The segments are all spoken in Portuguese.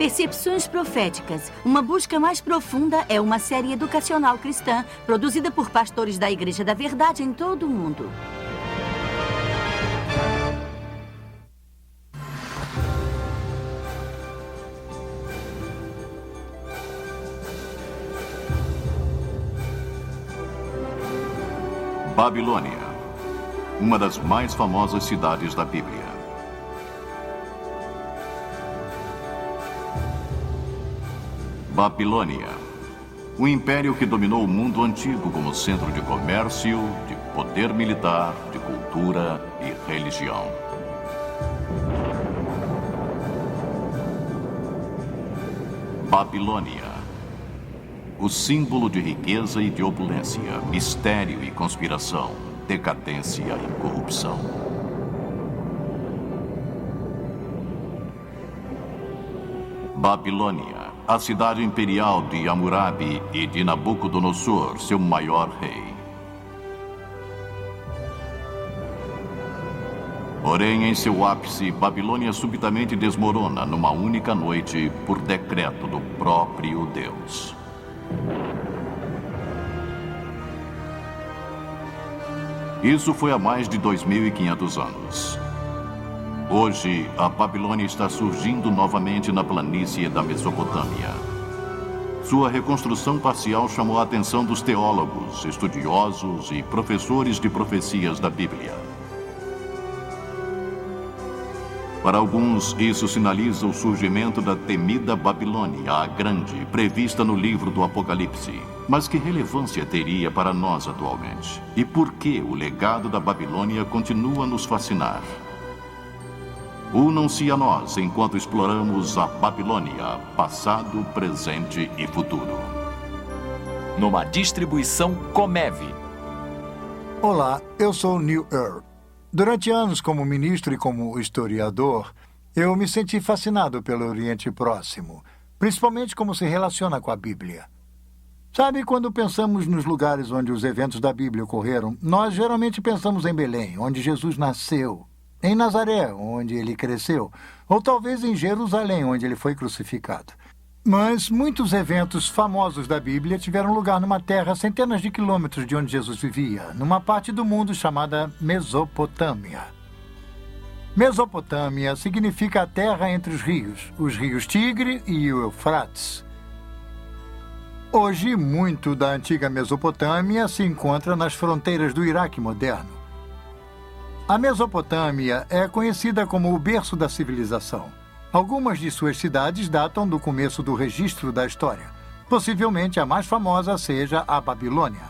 Percepções Proféticas. Uma busca mais profunda é uma série educacional cristã produzida por pastores da Igreja da Verdade em todo o mundo. Babilônia, uma das mais famosas cidades da Bíblia. Babilônia, o império que dominou o mundo antigo como centro de comércio, de poder militar, de cultura e religião. Babilônia, o símbolo de riqueza e de opulência, mistério e conspiração, decadência e corrupção. Babilônia, a cidade imperial de Hammurabi e de Nabucodonosor, seu maior rei. Porém, em seu ápice, Babilônia subitamente desmorona numa única noite por decreto do próprio Deus. Isso foi há mais de 2.500 anos. Hoje, a Babilônia está surgindo novamente na planície da Mesopotâmia. Sua reconstrução parcial chamou a atenção dos teólogos, estudiosos e professores de profecias da Bíblia. Para alguns, isso sinaliza o surgimento da temida Babilônia, a Grande, prevista no livro do Apocalipse. Mas que relevância teria para nós atualmente? E por que o legado da Babilônia continua a nos fascinar? Unam-se a nós enquanto exploramos a Babilônia, passado, presente e futuro. Numa distribuição Comev. Olá, eu sou Neil Earl. Durante anos como ministro e como historiador, eu me senti fascinado pelo Oriente Próximo, principalmente como se relaciona com a Bíblia. Sabe, quando pensamos nos lugares onde os eventos da Bíblia ocorreram, nós geralmente pensamos em Belém, onde Jesus nasceu, em Nazaré, onde ele cresceu, ou talvez em Jerusalém, onde ele foi crucificado. Mas muitos eventos famosos da Bíblia tiveram lugar numa terra a centenas de quilômetros de onde Jesus vivia, numa parte do mundo chamada Mesopotâmia. Mesopotâmia significa a terra entre os rios Tigre e o Eufrates. Hoje, muito da antiga Mesopotâmia se encontra nas fronteiras do Iraque moderno. A Mesopotâmia é conhecida como o berço da civilização. Algumas de suas cidades datam do começo do registro da história. Possivelmente a mais famosa seja a Babilônia.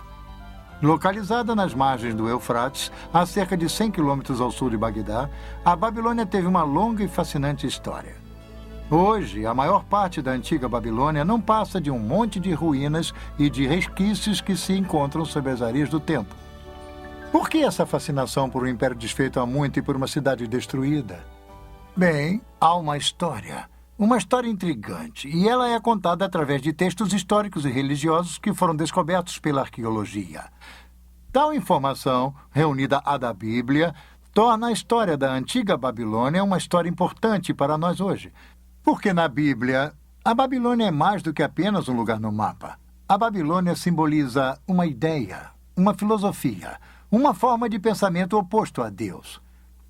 Localizada nas margens do Eufrates, a cerca de 100 quilômetros ao sul de Bagdá, a Babilônia teve uma longa e fascinante história. Hoje, a maior parte da antiga Babilônia não passa de um monte de ruínas e de resquícios que se encontram sob as areias do tempo. Por que essa fascinação por um império desfeito há muito e por uma cidade destruída? Bem, há uma história intrigante, e ela é contada através de textos históricos e religiosos que foram descobertos pela arqueologia. Tal informação, reunida à da Bíblia, torna a história da antiga Babilônia uma história importante para nós hoje. Porque na Bíblia, a Babilônia é mais do que apenas um lugar no mapa. A Babilônia simboliza uma ideia, uma filosofia, uma forma de pensamento oposto a Deus.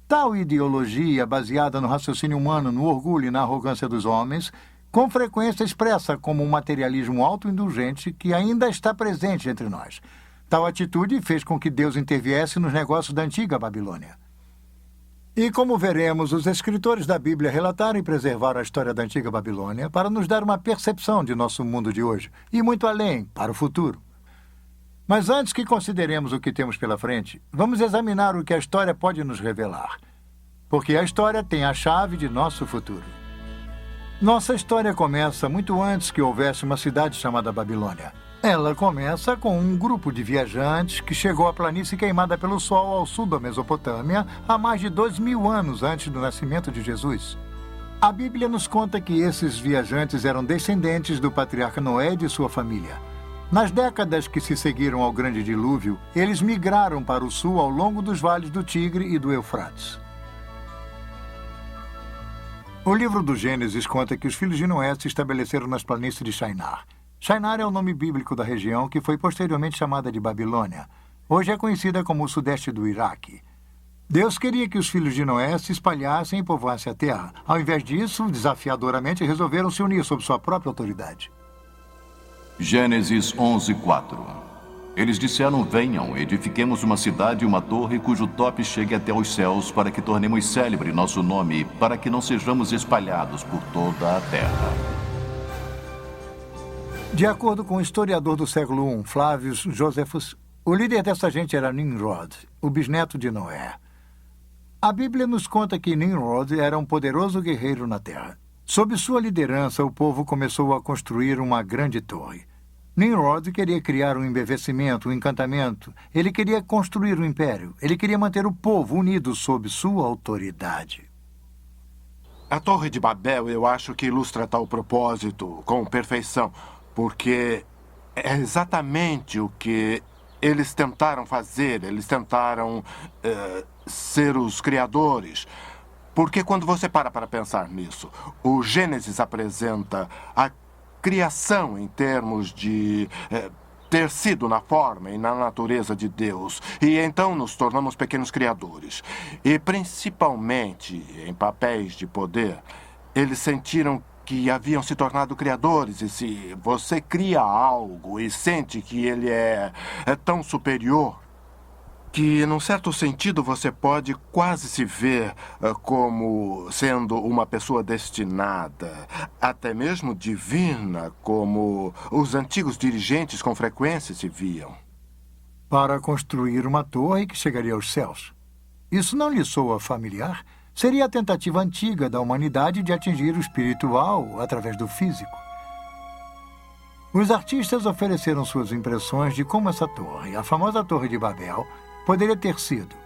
Tal ideologia, baseada no raciocínio humano, no orgulho e na arrogância dos homens, com frequência expressa como um materialismo autoindulgente que ainda está presente entre nós. Tal atitude fez com que Deus interviesse nos negócios da antiga Babilônia. E como veremos, os escritores da Bíblia relataram e preservaram a história da antiga Babilônia para nos dar uma percepção de nosso mundo de hoje, e muito além, para o futuro. Mas antes que consideremos o que temos pela frente, vamos examinar o que a história pode nos revelar. Porque a história tem a chave de nosso futuro. Nossa história começa muito antes que houvesse uma cidade chamada Babilônia. Ela começa com um grupo de viajantes que chegou à planície queimada pelo sol ao sul da Mesopotâmia há mais de 2.000 anos antes do nascimento de Jesus. A Bíblia nos conta que esses viajantes eram descendentes do patriarca Noé e de sua família. Nas décadas que se seguiram ao Grande Dilúvio, eles migraram para o sul ao longo dos vales do Tigre e do Eufrates. O livro do Gênesis conta que os filhos de Noé se estabeleceram nas planícies de Shinar. Shinar é o nome bíblico da região que foi posteriormente chamada de Babilônia. Hoje é conhecida como o sudeste do Iraque. Deus queria que os filhos de Noé se espalhassem e povoassem a terra. Ao invés disso, desafiadoramente, resolveram se unir sob sua própria autoridade. Gênesis 11:4. Eles disseram: venham, edifiquemos uma cidade e uma torre cujo tope chegue até aos céus, para que tornemos célebre nosso nome, para que não sejamos espalhados por toda a terra. De acordo com o historiador do século I, Flavius Josephus, o líder dessa gente era Nimrod, o bisneto de Noé. A Bíblia nos conta que Nimrod era um poderoso guerreiro na terra. Sob sua liderança, o povo começou a construir uma grande torre. Nimrod queria criar um embevecimento, um encantamento. Ele queria construir um império. Ele queria manter o povo unido sob sua autoridade. A Torre de Babel, eu acho que ilustra tal propósito com perfeição, porque é exatamente o que eles tentaram fazer. Eles tentaram ser os criadores. Porque quando você para pensar nisso, o Gênesis apresenta a criação em termos de ter sido na forma e na natureza de Deus. E então nos tornamos pequenos criadores. E principalmente em papéis de poder, eles sentiram que haviam se tornado criadores. E se você cria algo e sente que ele é tão superior, que, num certo sentido, você pode quase se ver como sendo uma pessoa destinada, até mesmo divina, como os antigos dirigentes com frequência se viam. Para construir uma torre que chegaria aos céus. Isso não lhe soa familiar? Seria a tentativa antiga da humanidade de atingir o espiritual através do físico. Os artistas ofereceram suas impressões de como essa torre, a famosa Torre de Babel, poderia ter sido.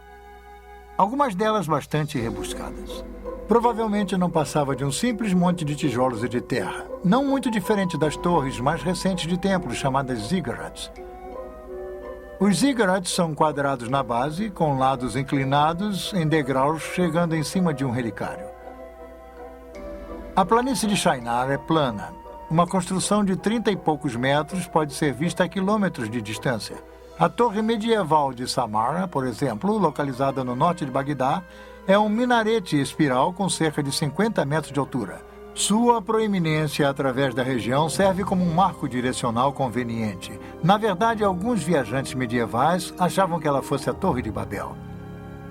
Algumas delas bastante rebuscadas. Provavelmente não passava de um simples monte de tijolos e de terra, não muito diferente das torres mais recentes de templos chamadas ziggurats. Os ziggurats são quadrados na base, com lados inclinados em degraus chegando em cima de um relicário. A planície de Shinar é plana. Uma construção de 30 e poucos metros pode ser vista a quilômetros de distância. A torre medieval de Samarra, por exemplo, localizada no norte de Bagdá, é um minarete espiral com cerca de 50 metros de altura. Sua proeminência através da região serve como um marco direcional conveniente. Na verdade, alguns viajantes medievais achavam que ela fosse a Torre de Babel.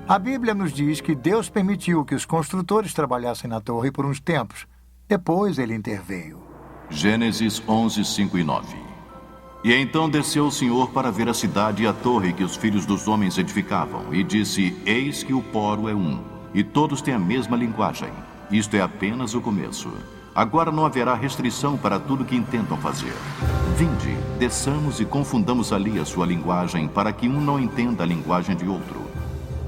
A Bíblia nos diz que Deus permitiu que os construtores trabalhassem na torre por uns tempos. Depois ele interveio. Gênesis 11, 5 e 9. E então desceu o Senhor para ver a cidade e a torre que os filhos dos homens edificavam, e disse: eis que o poro é um, e todos têm a mesma linguagem. Isto é apenas o começo. Agora não haverá restrição para tudo que intentam fazer. Vinde, desçamos e confundamos ali a sua linguagem, para que um não entenda a linguagem de outro.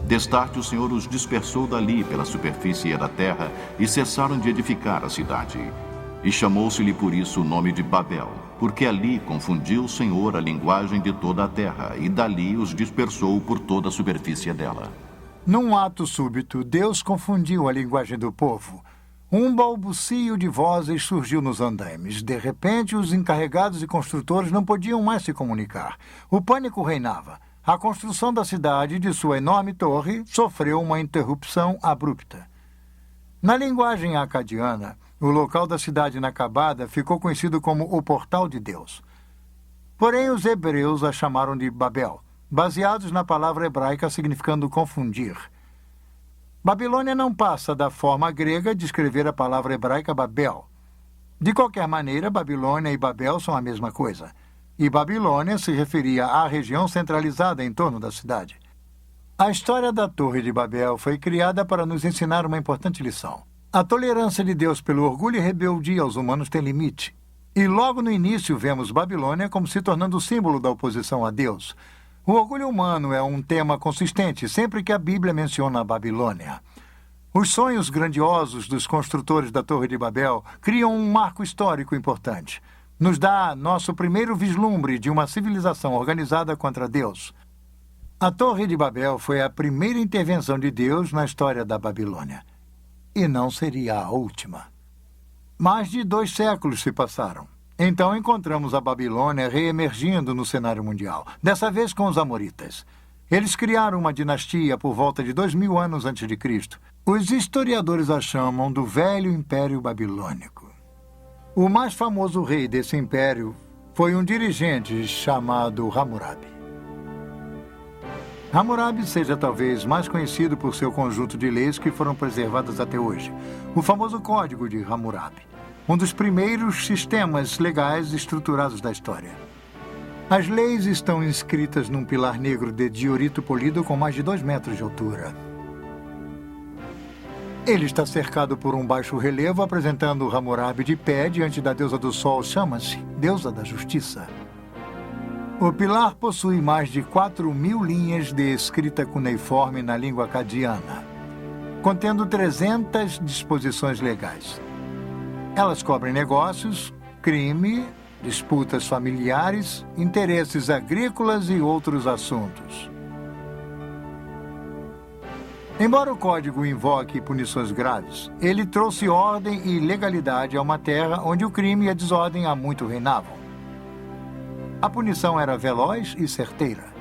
Destarte o Senhor os dispersou dali pela superfície da terra, e cessaram de edificar a cidade. E chamou-se-lhe por isso o nome de Babel, porque ali confundiu o Senhor a linguagem de toda a terra, e dali os dispersou por toda a superfície dela. Num ato súbito, Deus confundiu a linguagem do povo. Um balbucio de vozes surgiu nos andaimes. De repente, os encarregados e construtores não podiam mais se comunicar. O pânico reinava. A construção da cidade e de sua enorme torre sofreu uma interrupção abrupta. Na linguagem acadiana, o local da cidade inacabada ficou conhecido como o Portal de Deus. Porém, os hebreus a chamaram de Babel, baseados na palavra hebraica significando confundir. Babilônia não passa da forma grega de escrever a palavra hebraica Babel. De qualquer maneira, Babilônia e Babel são a mesma coisa. E Babilônia se referia à região centralizada em torno da cidade. A história da Torre de Babel foi criada para nos ensinar uma importante lição. A tolerância de Deus pelo orgulho e rebeldia aos humanos tem limite. E logo no início vemos Babilônia como se tornando o símbolo da oposição a Deus. O orgulho humano é um tema consistente sempre que a Bíblia menciona a Babilônia. Os sonhos grandiosos dos construtores da Torre de Babel criam um marco histórico importante. Nos dá nosso primeiro vislumbre de uma civilização organizada contra Deus. A Torre de Babel foi a primeira intervenção de Deus na história da Babilônia. e não seria a última. Mais de 2 séculos se passaram. Então encontramos a Babilônia reemergindo no cenário mundial, dessa vez com os amoritas. Eles criaram uma dinastia por volta de 2000 anos antes de Cristo. Os historiadores a chamam do Velho Império Babilônico. O mais famoso rei desse império foi um dirigente chamado Hammurabi. Hammurabi seja talvez mais conhecido por seu conjunto de leis que foram preservadas até hoje, o famoso Código de Hammurabi, um dos primeiros sistemas legais estruturados da história. As leis estão inscritas num pilar negro de diorito polido com mais de 2 metros de altura. Ele está cercado por um baixo relevo apresentando Hammurabi de pé diante da deusa do sol Shamash, deusa da justiça. O pilar possui mais de 4.000 linhas de escrita cuneiforme na língua acadiana, contendo 300 disposições legais. Elas cobrem negócios, crime, disputas familiares, interesses agrícolas e outros assuntos. Embora o código invoque punições graves, ele trouxe ordem e legalidade a uma terra onde o crime e a desordem há muito reinavam. A punição era veloz e certeira.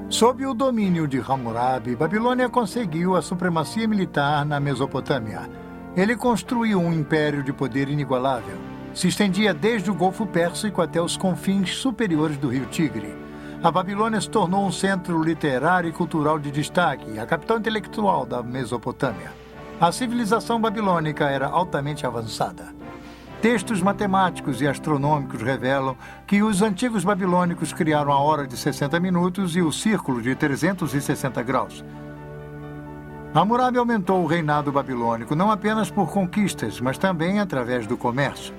Sob o domínio de Hammurabi, Babilônia conseguiu a supremacia militar na Mesopotâmia. Ele construiu um império de poder inigualável. Se estendia desde o Golfo Pérsico até os confins superiores do rio Tigre. A Babilônia se tornou um centro literário e cultural de destaque, a capital intelectual da Mesopotâmia. A civilização babilônica era altamente avançada. Textos matemáticos e astronômicos revelam que os antigos babilônicos criaram a hora de 60 minutos e o círculo de 360 graus. Hammurabi aumentou o reinado babilônico não apenas por conquistas, mas também através do comércio.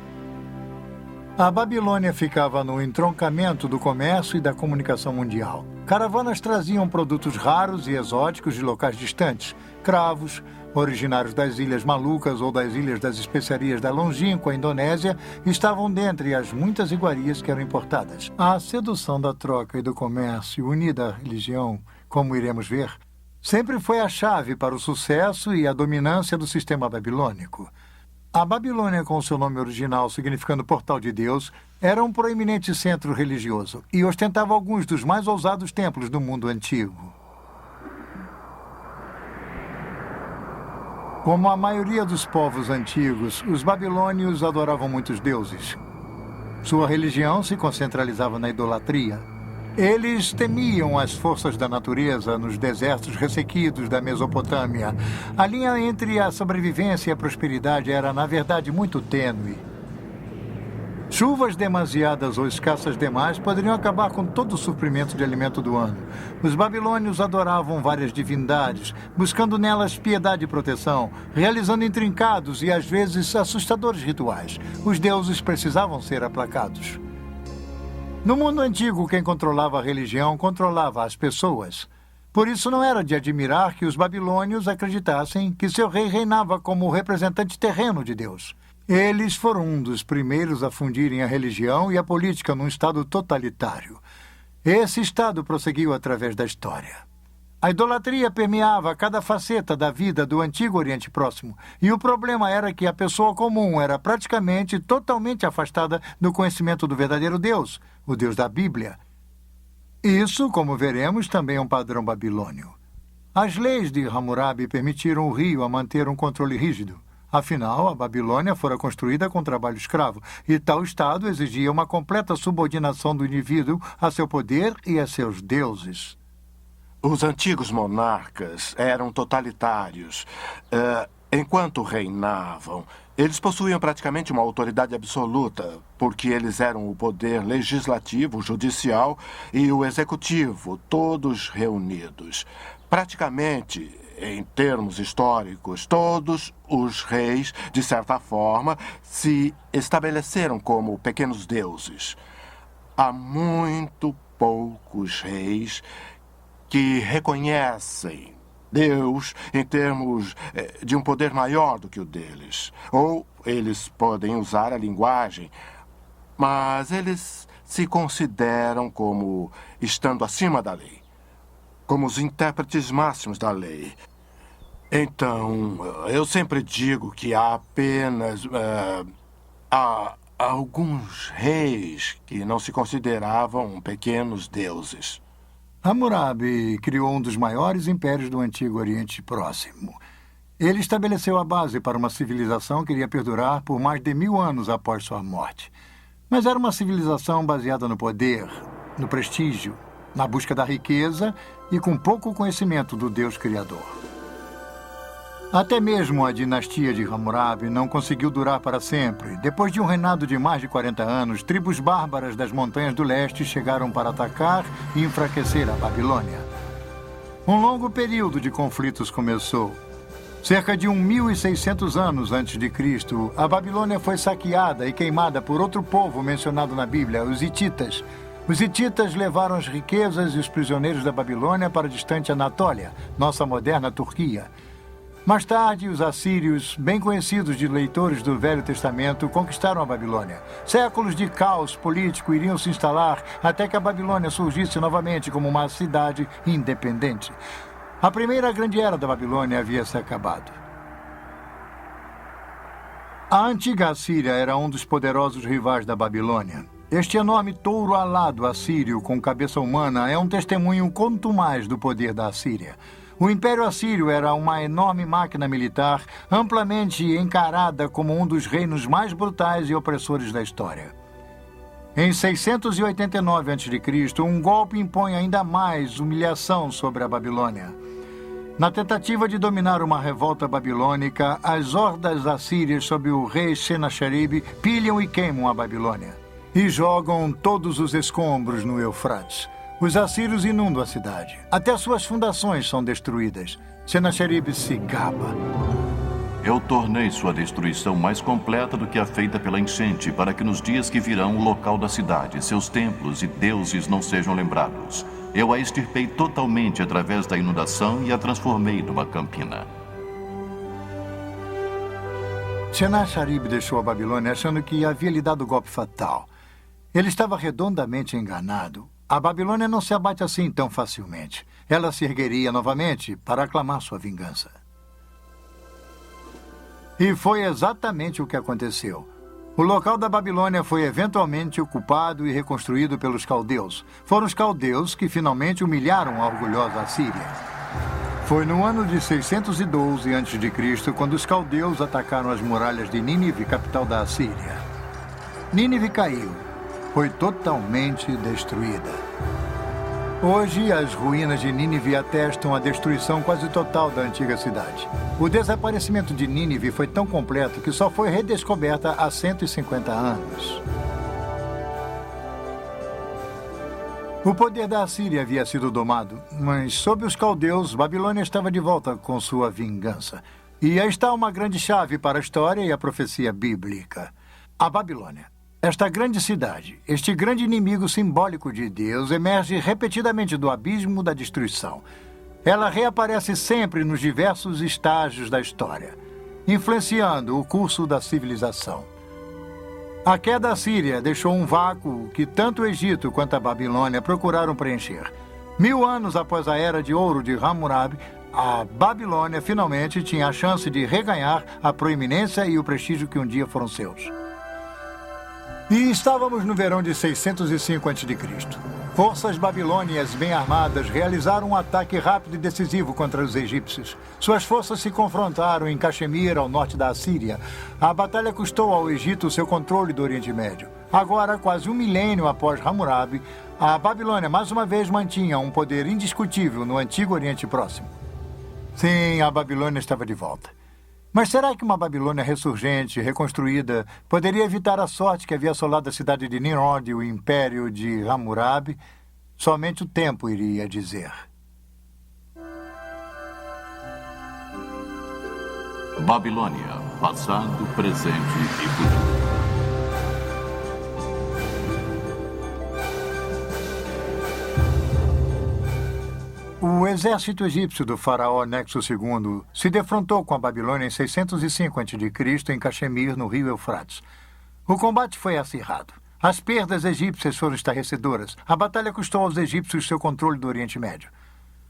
A Babilônia ficava no entroncamento do comércio e da comunicação mundial. Caravanas traziam produtos raros e exóticos de locais distantes. Cravos, originários das Ilhas Malucas ou das Ilhas das Especiarias da longínqua Indonésia, estavam dentre as muitas iguarias que eram importadas. A sedução da troca e do comércio, unida à religião, como iremos ver, sempre foi a chave para o sucesso e a dominância do sistema babilônico. A Babilônia, com seu nome original significando Portal de Deus, era um proeminente centro religioso e ostentava alguns dos mais ousados templos do mundo antigo. Como a maioria dos povos antigos, os babilônios adoravam muitos deuses. Sua religião se concentralizava na idolatria. Eles temiam as forças da natureza nos desertos ressequidos da Mesopotâmia. A linha entre a sobrevivência e a prosperidade era, na verdade, muito tênue. Chuvas demasiadas ou escassas demais poderiam acabar com todo o suprimento de alimento do ano. Os babilônios adoravam várias divindades, buscando nelas piedade e proteção, realizando intrincados e, às vezes, assustadores rituais. Os deuses precisavam ser aplacados. No mundo antigo, quem controlava a religião controlava as pessoas. Por isso não era de admirar que os babilônios acreditassem que seu rei reinava como representante terreno de Deus. Eles foram um dos primeiros a fundirem a religião e a política num estado totalitário. Esse estado prosseguiu através da história. A idolatria permeava cada faceta da vida do antigo Oriente Próximo, e o problema era que a pessoa comum era praticamente totalmente afastada do conhecimento do verdadeiro Deus, o Deus da Bíblia. Isso, como veremos, também é um padrão babilônio. As leis de Hammurabi permitiram o rio a manter um controle rígido. Afinal, a Babilônia fora construída com trabalho escravo, e tal estado exigia uma completa subordinação do indivíduo a seu poder e a seus deuses. Os antigos monarcas eram totalitários. Enquanto reinavam, eles possuíam praticamente uma autoridade absoluta, porque eles eram o poder legislativo, judicial e o executivo, todos reunidos. Praticamente, em termos históricos, todos os reis, de certa forma, se estabeleceram como pequenos deuses. Há muito poucos reis que reconhecem Deus em termos de um poder maior do que o deles. Ou eles podem usar a linguagem, mas eles se consideram como estando acima da lei, como os intérpretes máximos da lei. Então, eu sempre digo que há apenas há alguns reis que não se consideravam pequenos deuses. Hammurabi criou um dos maiores impérios do Antigo Oriente Próximo. Ele estabeleceu a base para uma civilização que iria perdurar por mais de 1000 anos após sua morte. Mas era uma civilização baseada no poder, no prestígio, na busca da riqueza e com pouco conhecimento do Deus Criador. Até mesmo a dinastia de Hammurabi não conseguiu durar para sempre. Depois de um reinado de mais de 40 anos, tribos bárbaras das montanhas do leste chegaram para atacar e enfraquecer a Babilônia. Um longo período de conflitos começou. Cerca de 1600 anos antes de Cristo, a Babilônia foi saqueada e queimada por outro povo mencionado na Bíblia, os hititas. Os hititas levaram as riquezas e os prisioneiros da Babilônia para a distante Anatólia, nossa moderna Turquia. Mais tarde, os assírios, bem conhecidos de leitores do Velho Testamento, conquistaram a Babilônia. Séculos de caos político iriam se instalar até que a Babilônia surgisse novamente como uma cidade independente. A primeira grande era da Babilônia havia se acabado. A antiga Assíria era um dos poderosos rivais da Babilônia. Este enorme touro alado assírio com cabeça humana é um testemunho contumaz do poder da Assíria. O Império Assírio era uma enorme máquina militar, amplamente encarada como um dos reinos mais brutais e opressores da história. Em 689 a.C., um golpe impõe ainda mais humilhação sobre a Babilônia. Na tentativa de dominar uma revolta babilônica, as hordas assírias sob o rei Senacherib pilham e queimam a Babilônia e jogam todos os escombros no Eufrates. Os assírios inundam a cidade. Até suas fundações são destruídas. Senacherib se gaba. Eu tornei sua destruição mais completa do que a feita pela enchente, para que nos dias que virão o local da cidade, seus templos e deuses não sejam lembrados. Eu a extirpei totalmente através da inundação e a transformei numa campina. Senacherib deixou a Babilônia achando que havia lhe dado o golpe fatal. Ele estava redondamente enganado. A Babilônia não se abate assim tão facilmente. Ela se ergueria novamente para aclamar sua vingança. E foi exatamente o que aconteceu. O local da Babilônia foi eventualmente ocupado e reconstruído pelos caldeus. Foram os caldeus que finalmente humilharam a orgulhosa Assíria. Foi no ano de 612 a.C. quando os caldeus atacaram as muralhas de Nínive, capital da Assíria. Nínive caiu. Foi totalmente destruída. Hoje, as ruínas de Nínive atestam a destruição quase total da antiga cidade. O desaparecimento de Nínive foi tão completo que só foi redescoberta há 150 anos. O poder da Assíria havia sido domado, mas sob os caldeus, Babilônia estava de volta com sua vingança. E aí está uma grande chave para a história e a profecia bíblica. A Babilônia. Esta grande cidade, este grande inimigo simbólico de Deus, emerge repetidamente do abismo da destruição. Ela reaparece sempre nos diversos estágios da história, influenciando o curso da civilização. A queda assíria deixou um vácuo que tanto o Egito quanto a Babilônia procuraram preencher. 1000 anos após a Era de Ouro de Hammurabi, a Babilônia finalmente tinha a chance de reganhar a proeminência e o prestígio que um dia foram seus. E estávamos no verão de 605 a.C. Forças babilônias bem armadas realizaram um ataque rápido e decisivo contra os egípcios. Suas forças se confrontaram em Caxemir, ao norte da Assíria. A batalha custou ao Egito seu controle do Oriente Médio. Agora, quase um milênio após Hammurabi, a Babilônia mais uma vez mantinha um poder indiscutível no Antigo Oriente Próximo. Sim, a Babilônia estava de volta. Mas será que uma Babilônia ressurgente, reconstruída, poderia evitar a sorte que havia assolado a cidade de Nimrod e o império de Hammurabi? Somente o tempo iria dizer. Babilônia, passado, presente e futuro. O exército egípcio do faraó Nexo II se defrontou com a Babilônia em 605 a.C. em Caxemir, no rio Eufrates. O combate foi acirrado. As perdas egípcias foram estarrecedoras. A batalha custou aos egípcios seu controle do Oriente Médio.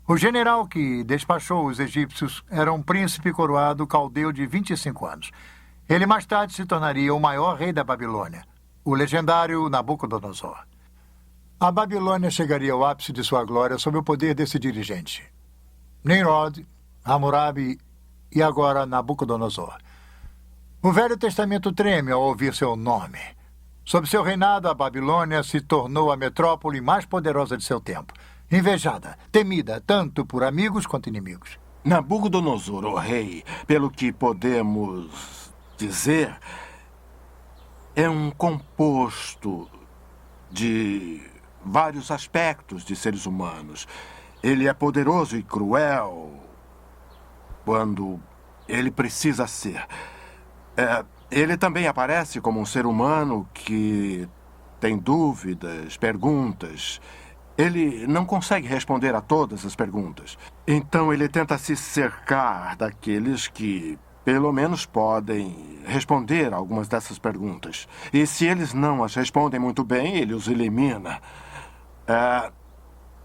O general que despachou os egípcios era um príncipe coroado caldeu de 25 anos. Ele mais tarde se tornaria o maior rei da Babilônia, o legendário Nabucodonosor. A Babilônia chegaria ao ápice de sua glória sob o poder desse dirigente. Nimrod, Hammurabi e agora Nabucodonosor. O Velho Testamento treme ao ouvir seu nome. Sob seu reinado, a Babilônia se tornou a metrópole mais poderosa de seu tempo. Invejada, temida tanto por amigos quanto inimigos. Nabucodonosor, o rei, pelo que podemos dizer, é um composto de vários aspectos de seres humanos. Ele é poderoso e cruel quando ele precisa ser. Ele também aparece como um ser humano que tem dúvidas, perguntas. Ele não consegue responder a todas as perguntas. Então ele tenta se cercar daqueles que, pelo menos, podem responder a algumas dessas perguntas. E se eles não as respondem muito bem, ele os elimina.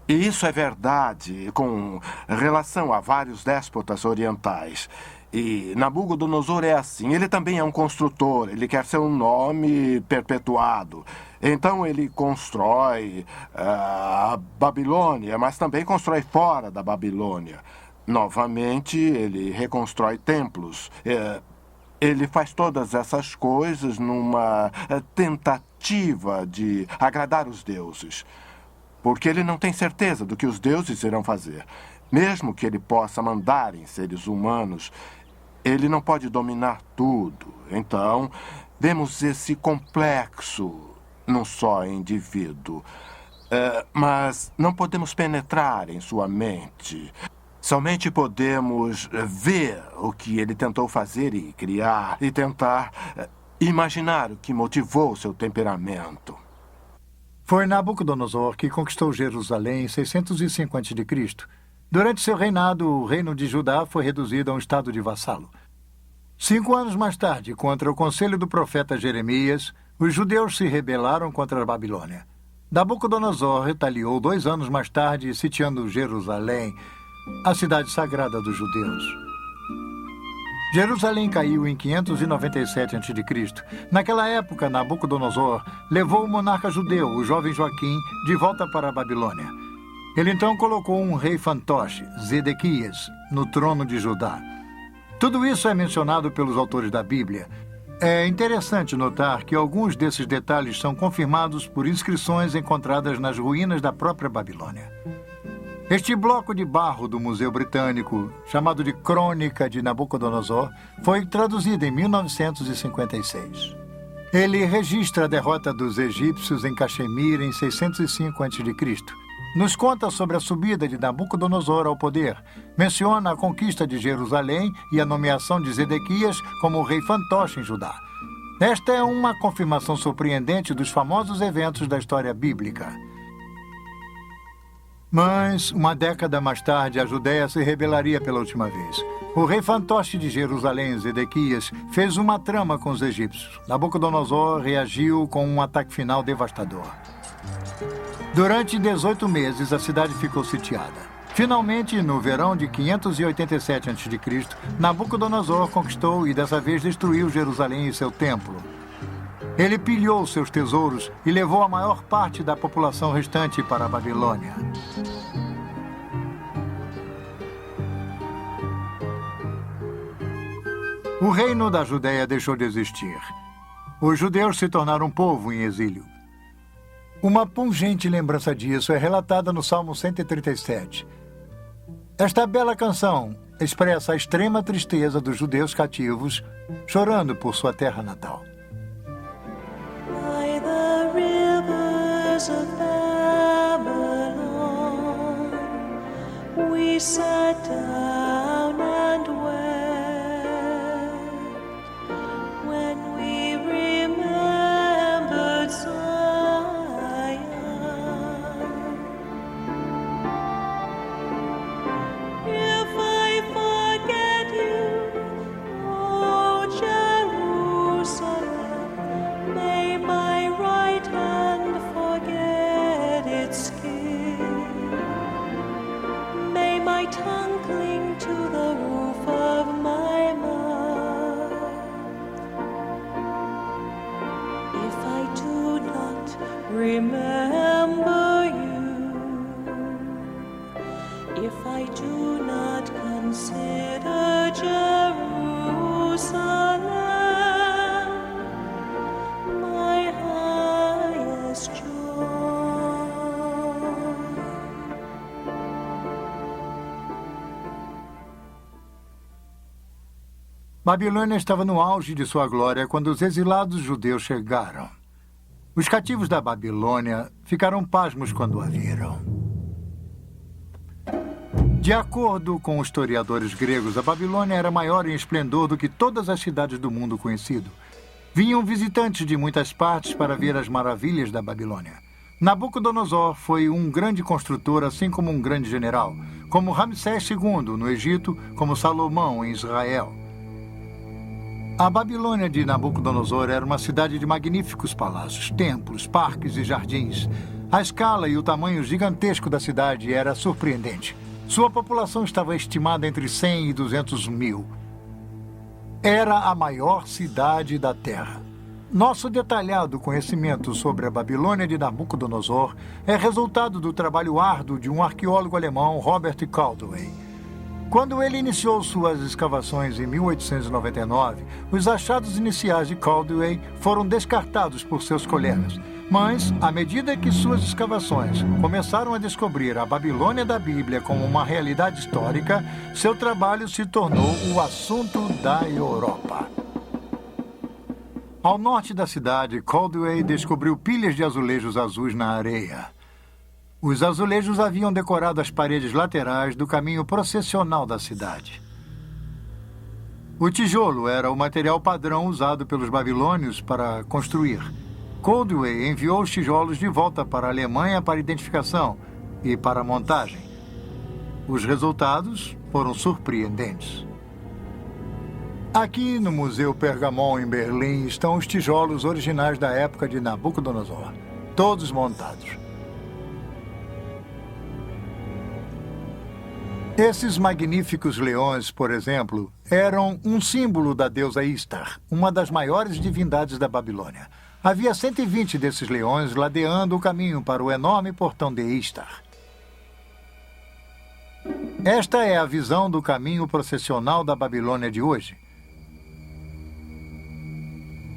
E isso é verdade com relação a vários déspotas orientais. E Nabucodonosor é assim. Ele também é um construtor. Ele quer seu nome perpetuado. Então ele constrói a Babilônia, mas também constrói fora da Babilônia. Novamente, ele reconstrói templos. Ele faz todas essas coisas numa tentativa de agradar os deuses. Porque ele não tem certeza do que os deuses irão fazer. Mesmo que ele possa mandar em seres humanos, ele não pode dominar tudo. Então, vemos esse complexo num só indivíduo. Mas não podemos penetrar em sua mente. Somente podemos ver o que ele tentou fazer e criar, e tentar imaginar o que motivou seu temperamento. Foi Nabucodonosor que conquistou Jerusalém em 605 a.C. Durante seu reinado, o reino de Judá foi reduzido a um estado de vassalo. 5 anos mais tarde, contra o conselho do profeta Jeremias, os judeus se rebelaram contra a Babilônia. Nabucodonosor retaliou 2 anos mais tarde, sitiando Jerusalém, a cidade sagrada dos judeus. Jerusalém caiu em 597 a.C. Naquela época, Nabucodonosor levou o monarca judeu, o jovem Joaquim, de volta para a Babilônia. Ele então colocou um rei fantoche, Zedequias, no trono de Judá. Tudo isso é mencionado pelos autores da Bíblia. É interessante notar que alguns desses detalhes são confirmados por inscrições encontradas nas ruínas da própria Babilônia. Este bloco de barro do Museu Britânico, chamado de Crônica de Nabucodonosor, foi traduzido em 1956. Ele registra a derrota dos egípcios em Caxemir em 605 a.C. Nos conta sobre a subida de Nabucodonosor ao poder, menciona a conquista de Jerusalém e a nomeação de Zedequias como rei fantoche em Judá. Esta é uma confirmação surpreendente dos famosos eventos da história bíblica. Mas, uma década mais tarde, a Judéia se rebelaria pela última vez. O rei fantoche de Jerusalém, Zedequias, fez uma trama com os egípcios. Nabucodonosor reagiu com um ataque final devastador. Durante 18 meses, a cidade ficou sitiada. Finalmente, no verão de 587 a.C., Nabucodonosor conquistou e dessa vez destruiu Jerusalém e seu templo. Ele pilhou seus tesouros e levou a maior parte da população restante para a Babilônia. O reino da Judéia deixou de existir. Os judeus se tornaram um povo em exílio. Uma pungente lembrança disso é relatada no Salmo 137. Esta bela canção expressa a extrema tristeza dos judeus cativos, chorando por sua terra natal. By the rivers of Babylon, we sat down and wept when we remembered Zion. If I forget you, O Jerusalem, may my right hand forget its king. May remember you. If I do not consider Jerusalem my highest joy. Babilônia estava no auge de sua glória quando os exilados judeus chegaram. Os cativos da Babilônia ficaram pasmos quando a viram. De acordo com os historiadores gregos, a Babilônia era maior em esplendor do que todas as cidades do mundo conhecido. Vinham visitantes de muitas partes para ver as maravilhas da Babilônia. Nabucodonosor foi um grande construtor, assim como um grande general, como Ramsés II no Egito, como Salomão em Israel. A Babilônia de Nabucodonosor era uma cidade de magníficos palácios, templos, parques e jardins. A escala e o tamanho gigantesco da cidade era surpreendente. Sua população estava estimada entre 100 e 200 mil. Era a maior cidade da Terra. Nosso detalhado conhecimento sobre a Babilônia de Nabucodonosor é resultado do trabalho árduo de um arqueólogo alemão, Robert Caldwell. Quando ele iniciou suas escavações em 1899, os achados iniciais de Caldwell foram descartados por seus colegas. Mas, à medida que suas escavações começaram a descobrir a Babilônia da Bíblia como uma realidade histórica, seu trabalho se tornou o assunto da Europa. Ao norte da cidade, Caldwell descobriu pilhas de azulejos azuis na areia. Os azulejos haviam decorado as paredes laterais do caminho processional da cidade. O tijolo era o material padrão usado pelos babilônios para construir. Caldwell enviou os tijolos de volta para a Alemanha para identificação e para montagem. Os resultados foram surpreendentes. Aqui no Museu Pergamon, em Berlim, estão os tijolos originais da época de Nabucodonosor, todos montados. Esses magníficos leões, por exemplo, eram um símbolo da deusa Istar, uma das maiores divindades da Babilônia. Havia 120 desses leões ladeando o caminho para o enorme portão de Istar. Esta é a visão do caminho processional da Babilônia de hoje.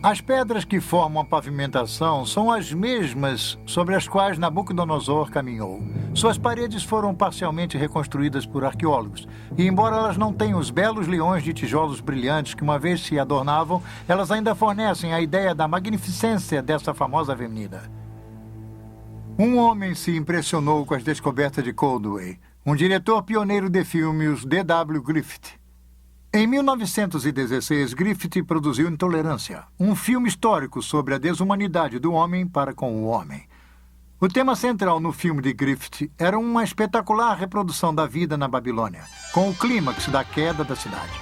As pedras que formam a pavimentação são as mesmas sobre as quais Nabucodonosor caminhou. Suas paredes foram parcialmente reconstruídas por arqueólogos, e embora elas não tenham os belos leões de tijolos brilhantes que uma vez se adornavam, elas ainda fornecem a ideia da magnificência dessa famosa avenida. Um homem se impressionou com as descobertas de Caldwell, um diretor pioneiro de filmes, D.W. Griffith. Em 1916, Griffith produziu Intolerância, um filme histórico sobre a desumanidade do homem para com o homem. O tema central no filme de Griffith era uma espetacular reprodução da vida na Babilônia, com o clímax da queda da cidade.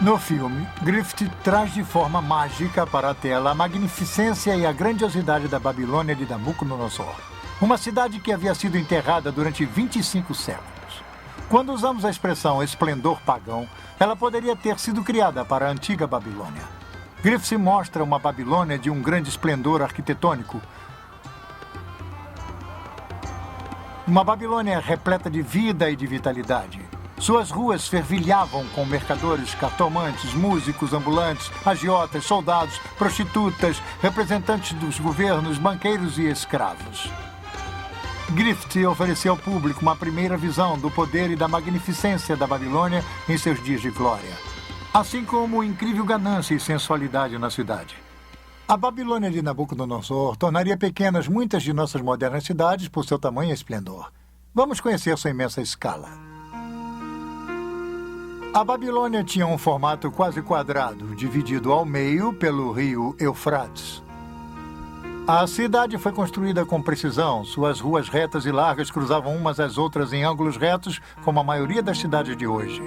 No filme, Griffith traz de forma mágica para a tela a magnificência e a grandiosidade da Babilônia de Nabucodonosor. Uma cidade que havia sido enterrada durante 25 séculos. Quando usamos a expressão esplendor pagão, ela poderia ter sido criada para a antiga Babilônia. Griffith mostra uma Babilônia de um grande esplendor arquitetônico. Uma Babilônia repleta de vida e de vitalidade. Suas ruas fervilhavam com mercadores, cartomantes, músicos, ambulantes, agiotas, soldados, prostitutas, representantes dos governos, banqueiros e escravos. Griffith ofereceu ao público uma primeira visão do poder e da magnificência da Babilônia em seus dias de glória, assim como incrível ganância e sensualidade na cidade. A Babilônia de Nabucodonosor tornaria pequenas muitas de nossas modernas cidades por seu tamanho e esplendor. Vamos conhecer sua imensa escala. A Babilônia tinha um formato quase quadrado, dividido ao meio pelo rio Eufrates. A cidade foi construída com precisão. Suas ruas retas e largas cruzavam umas às outras em ângulos retos, como a maioria das cidades de hoje.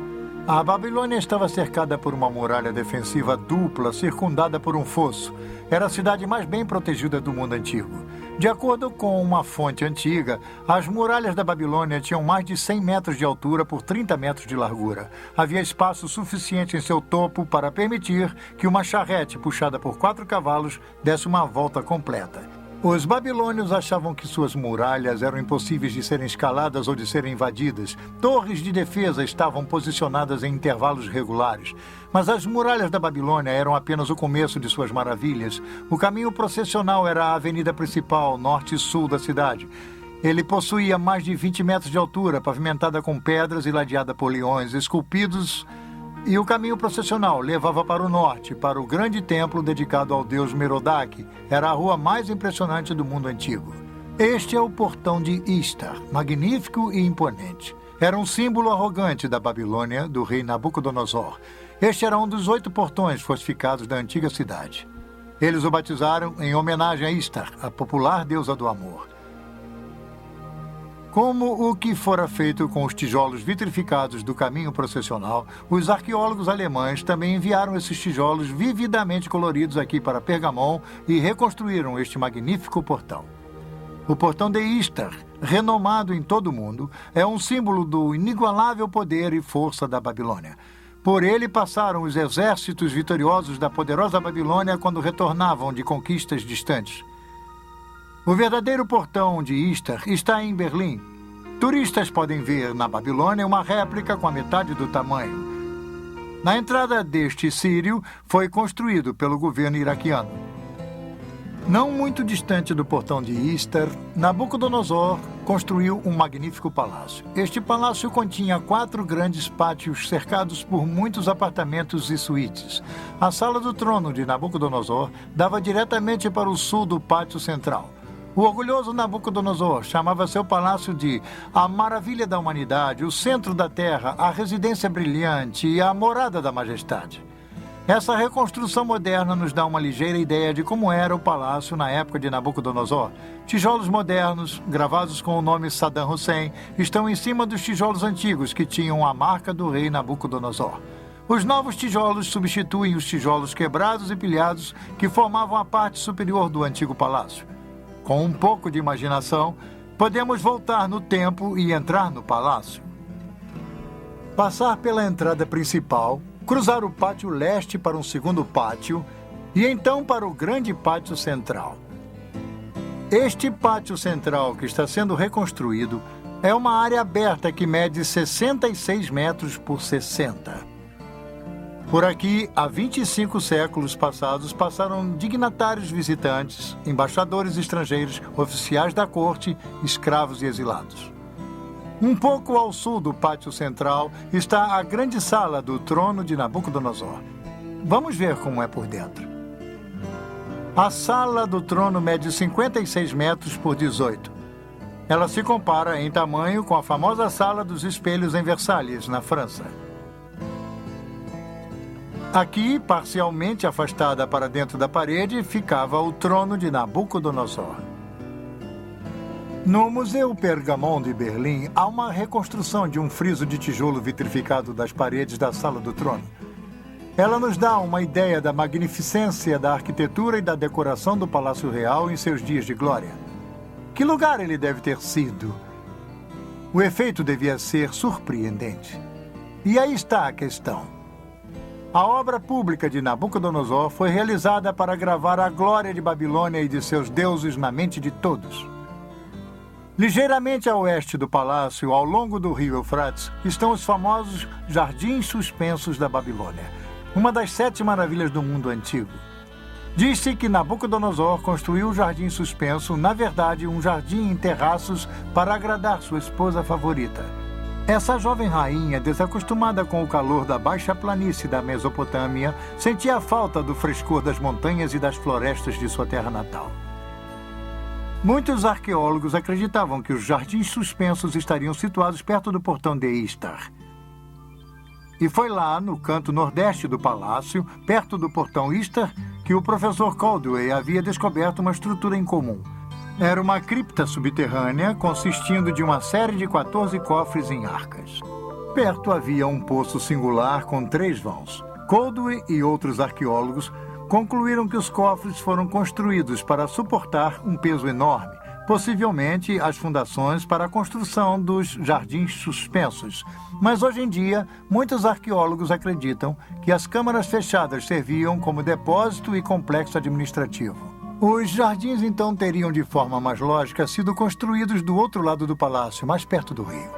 A Babilônia estava cercada por uma muralha defensiva dupla, circundada por um fosso. Era a cidade mais bem protegida do mundo antigo. De acordo com uma fonte antiga, as muralhas da Babilônia tinham mais de 100 metros de altura por 30 metros de largura. Havia espaço suficiente em seu topo para permitir que uma charrete puxada por 4 cavalos desse uma volta completa. Os babilônios achavam que suas muralhas eram impossíveis de serem escaladas ou de serem invadidas. Torres de defesa estavam posicionadas em intervalos regulares. Mas as muralhas da Babilônia eram apenas o começo de suas maravilhas. O caminho processional era a avenida principal, norte e sul da cidade. Ele possuía mais de 20 metros de altura, pavimentada com pedras e ladeada por leões esculpidos. E o caminho processional levava para o norte, para o grande templo dedicado ao deus Merodach. Era a rua mais impressionante do mundo antigo. Este é o portão de Istar, magnífico e imponente. Era um símbolo arrogante da Babilônia, do rei Nabucodonosor. Este era um dos 8 portões fortificados da antiga cidade. Eles o batizaram em homenagem a Istar, a popular deusa do amor. Como o que fora feito com os tijolos vitrificados do caminho processional, os arqueólogos alemães também enviaram esses tijolos vividamente coloridos aqui para Pergamon e reconstruíram este magnífico portão. O portão de Istar, renomado em todo o mundo, é um símbolo do inigualável poder e força da Babilônia. Por ele passaram os exércitos vitoriosos da poderosa Babilônia quando retornavam de conquistas distantes. O verdadeiro portão de Istar está em Berlim. Turistas podem ver na Babilônia uma réplica com a metade do tamanho. Na entrada deste sírio foi construído pelo governo iraquiano. Não muito distante do portão de Istar, Nabucodonosor construiu um magnífico palácio. Este palácio continha 4 grandes pátios cercados por muitos apartamentos e suítes. A sala do trono de Nabucodonosor dava diretamente para o sul do pátio central. O orgulhoso Nabucodonosor chamava seu palácio de a maravilha da humanidade, o centro da terra, a residência brilhante e a morada da majestade. Essa reconstrução moderna nos dá uma ligeira ideia de como era o palácio na época de Nabucodonosor. Tijolos modernos, gravados com o nome Saddam Hussein, estão em cima dos tijolos antigos que tinham a marca do rei Nabucodonosor. Os novos tijolos substituem os tijolos quebrados e pilhados que formavam a parte superior do antigo palácio. Com um pouco de imaginação, podemos voltar no tempo e entrar no palácio. Passar pela entrada principal, cruzar o pátio leste para um segundo pátio e então para o grande pátio central. Este pátio central que está sendo reconstruído é uma área aberta que mede 66 metros por 60. Por aqui, há 25 séculos passados, passaram dignatários visitantes, embaixadores estrangeiros, oficiais da corte, escravos e exilados. Um pouco ao sul do pátio central está a grande sala do trono de Nabucodonosor. Vamos ver como é por dentro. A sala do trono mede 56 metros por 18. Ela se compara em tamanho com a famosa Sala dos Espelhos em Versalhes, na França. Aqui, parcialmente afastada para dentro da parede, ficava o trono de Nabucodonosor. No Museu Pergamon de Berlim, há uma reconstrução de um friso de tijolo vitrificado das paredes da Sala do Trono. Ela nos dá uma ideia da magnificência da arquitetura e da decoração do Palácio Real em seus dias de glória. Que lugar ele deve ter sido? O efeito devia ser surpreendente. E aí está a questão. A obra pública de Nabucodonosor foi realizada para gravar a glória de Babilônia e de seus deuses na mente de todos. Ligeiramente a oeste do palácio, ao longo do rio Eufrates, estão os famosos Jardins Suspensos da Babilônia, uma das 7 maravilhas do mundo antigo. Diz-se que Nabucodonosor construiu o Jardim Suspenso, na verdade, um jardim em terraços para agradar sua esposa favorita. Essa jovem rainha, desacostumada com o calor da baixa planície da Mesopotâmia, sentia a falta do frescor das montanhas e das florestas de sua terra natal. Muitos arqueólogos acreditavam que os jardins suspensos estariam situados perto do portão de Istar. E foi lá, no canto nordeste do palácio, perto do portão Istar, que o professor Caldwell havia descoberto uma estrutura incomum. Era uma cripta subterrânea consistindo de uma série de 14 cofres em arcas. Perto havia um poço singular com 3 vãos. Caldwell e outros arqueólogos concluíram que os cofres foram construídos para suportar um peso enorme, possivelmente as fundações para a construção dos jardins suspensos. Mas hoje em dia, muitos arqueólogos acreditam que as câmaras fechadas serviam como depósito e complexo administrativo. Os jardins, então, teriam, de forma mais lógica, sido construídos do outro lado do palácio, mais perto do rio.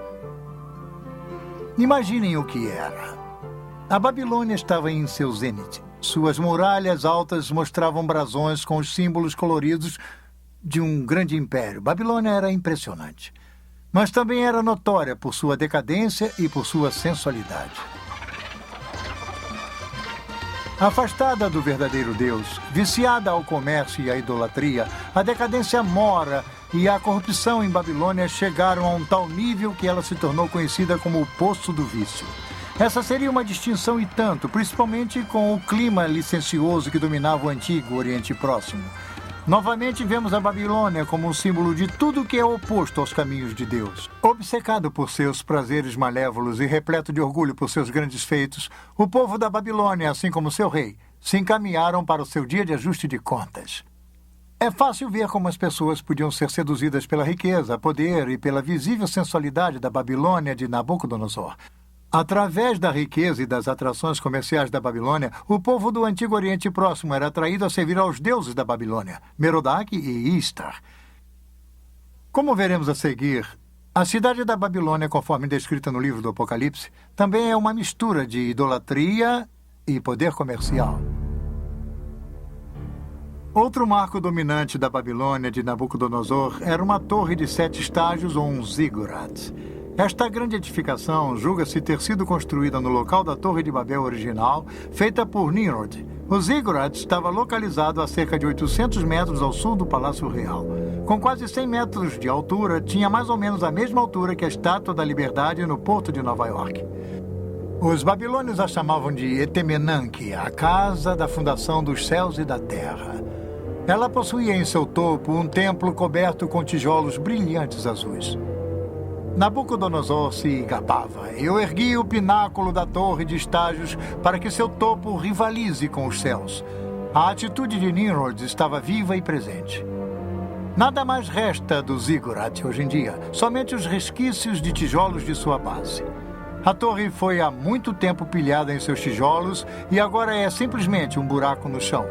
Imaginem o que era. A Babilônia estava em seu zênite. Suas muralhas altas mostravam brasões com os símbolos coloridos de um grande império. Babilônia era impressionante, mas também era notória por sua decadência e por sua sensualidade. Afastada do verdadeiro Deus, viciada ao comércio e à idolatria, a decadência mora e a corrupção em Babilônia chegaram a um tal nível que ela se tornou conhecida como o Poço do Vício. Essa seria uma distinção e tanto, principalmente com o clima licencioso que dominava o antigo Oriente Próximo. Novamente vemos a Babilônia como um símbolo de tudo que é oposto aos caminhos de Deus. Obcecado por seus prazeres malévolos e repleto de orgulho por seus grandes feitos, o povo da Babilônia, assim como seu rei, se encaminharam para o seu dia de ajuste de contas. É fácil ver como as pessoas podiam ser seduzidas pela riqueza, poder e pela visível sensualidade da Babilônia de Nabucodonosor. Através da riqueza e das atrações comerciais da Babilônia, o povo do Antigo Oriente Próximo era atraído a servir aos deuses da Babilônia, Merodach e Istar. Como veremos a seguir, a cidade da Babilônia, conforme descrita no livro do Apocalipse, também é uma mistura de idolatria e poder comercial. Outro marco dominante da Babilônia de Nabucodonosor era uma torre de 7 estágios ou um ziggurat. Esta grande edificação julga-se ter sido construída no local da Torre de Babel original, feita por Nimrod. O ziggurat estava localizado a cerca de 800 metros ao sul do Palácio Real. Com quase 100 metros de altura, tinha mais ou menos a mesma altura que a Estátua da Liberdade no porto de Nova York. Os babilônios a chamavam de Etemenanque, a casa da fundação dos céus e da terra. Ela possuía em seu topo um templo coberto com tijolos brilhantes azuis. Nabucodonosor se gabava. Eu ergui o pináculo da torre de estágios para que seu topo rivalize com os céus. A atitude de Nimrod estava viva e presente. Nada mais resta do ziggurat hoje em dia, somente os resquícios de tijolos de sua base. A torre foi há muito tempo pilhada em seus tijolos e agora é simplesmente um buraco no chão.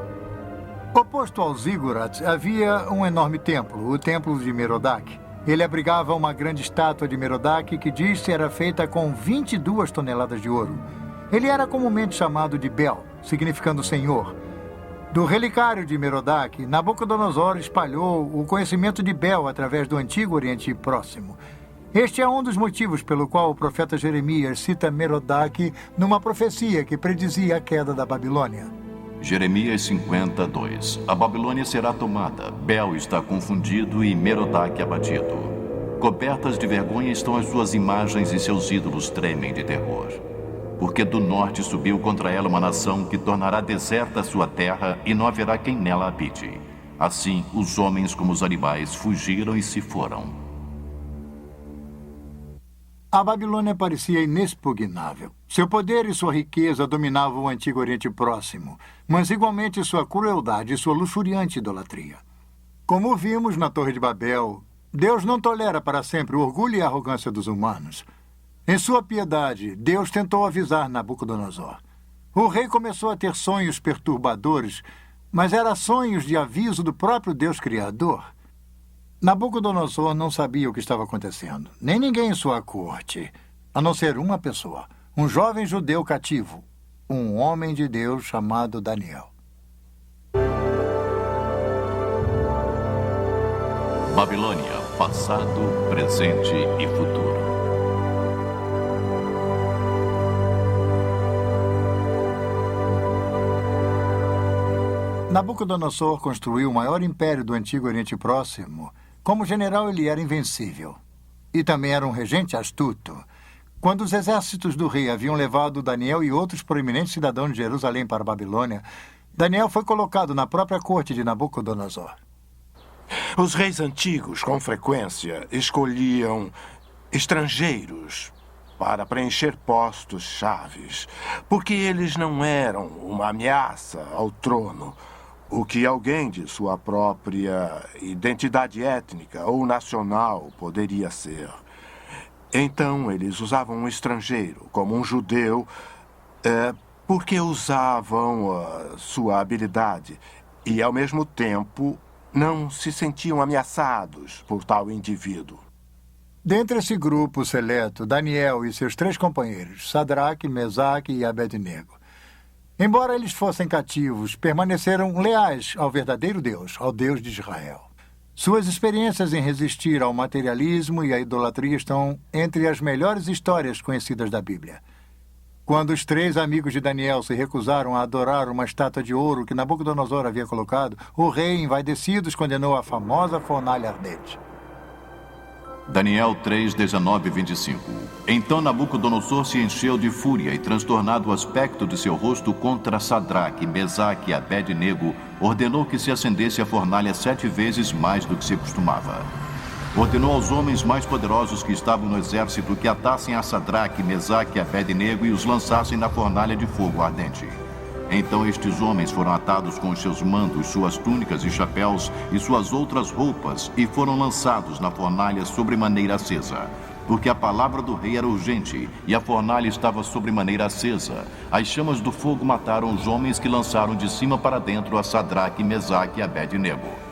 Oposto ao ziggurat havia um enorme templo, o Templo de Merodach. Ele abrigava uma grande estátua de Merodach que diz-se era feita com 22 toneladas de ouro. Ele era comumente chamado de Bel, significando Senhor. Do relicário de Merodach, Nabucodonosor espalhou o conhecimento de Bel através do Antigo Oriente Próximo. Este é um dos motivos pelo qual o profeta Jeremias cita Merodach numa profecia que predizia a queda da Babilônia. Jeremias 52. A Babilônia será tomada, Bel está confundido e Merodach abatido. Cobertas de vergonha estão as suas imagens e seus ídolos tremem de terror. Porque do norte subiu contra ela uma nação que tornará deserta a sua terra e não haverá quem nela habite. Assim, os homens como os animais fugiram e se foram. A Babilônia parecia inexpugnável. Seu poder e sua riqueza dominavam o Antigo Oriente Próximo, mas igualmente sua crueldade e sua luxuriante idolatria. Como vimos na Torre de Babel, Deus não tolera para sempre o orgulho e a arrogância dos humanos. Em sua piedade, Deus tentou avisar Nabucodonosor. O rei começou a ter sonhos perturbadores, mas eram sonhos de aviso do próprio Deus Criador. Nabucodonosor não sabia o que estava acontecendo, nem ninguém em sua corte, a não ser uma pessoa, um jovem judeu cativo, um homem de Deus chamado Daniel. Babilônia, passado, presente e futuro. Nabucodonosor construiu o maior império do Antigo Oriente Próximo. Como general, ele era invencível. E também era um regente astuto. Quando os exércitos do rei haviam levado Daniel e outros proeminentes cidadãos de Jerusalém para a Babilônia, Daniel foi colocado na própria corte de Nabucodonosor. Os reis antigos, com frequência, escolhiam estrangeiros para preencher postos chaves, porque eles não eram uma ameaça ao trono, o que alguém de sua própria identidade étnica ou nacional poderia ser. Então, eles usavam um estrangeiro, como um judeu, porque usavam sua habilidade e, ao mesmo tempo, não se sentiam ameaçados por tal indivíduo. Dentre esse grupo seleto, Daniel e seus 3 companheiros, Sadraque, Mesaque e Abednego, embora eles fossem cativos, permaneceram leais ao verdadeiro Deus, ao Deus de Israel. Suas experiências em resistir ao materialismo e à idolatria estão entre as melhores histórias conhecidas da Bíblia. Quando os 3 amigos de Daniel se recusaram a adorar uma estátua de ouro que Nabucodonosor havia colocado, o rei, envaidecido, os condenou à famosa fornalha ardente. Daniel 3, 19 e 25. Então Nabucodonosor se encheu de fúria e, transtornado o aspecto de seu rosto contra Sadraque, Mesaque e Abednego, ordenou que se acendesse a fornalha 7 vezes mais do que se costumava. Ordenou aos homens mais poderosos que estavam no exército que atassem a Sadraque, Mesaque e Abednego e os lançassem na fornalha de fogo ardente. Então estes homens foram atados com os seus mantos, suas túnicas e chapéus e suas outras roupas e foram lançados na fornalha sobremaneira acesa. Porque a palavra do rei era urgente e a fornalha estava sobremaneira acesa. As chamas do fogo mataram os homens que lançaram de cima para dentro a Sadraque, Mesaque e Abednego.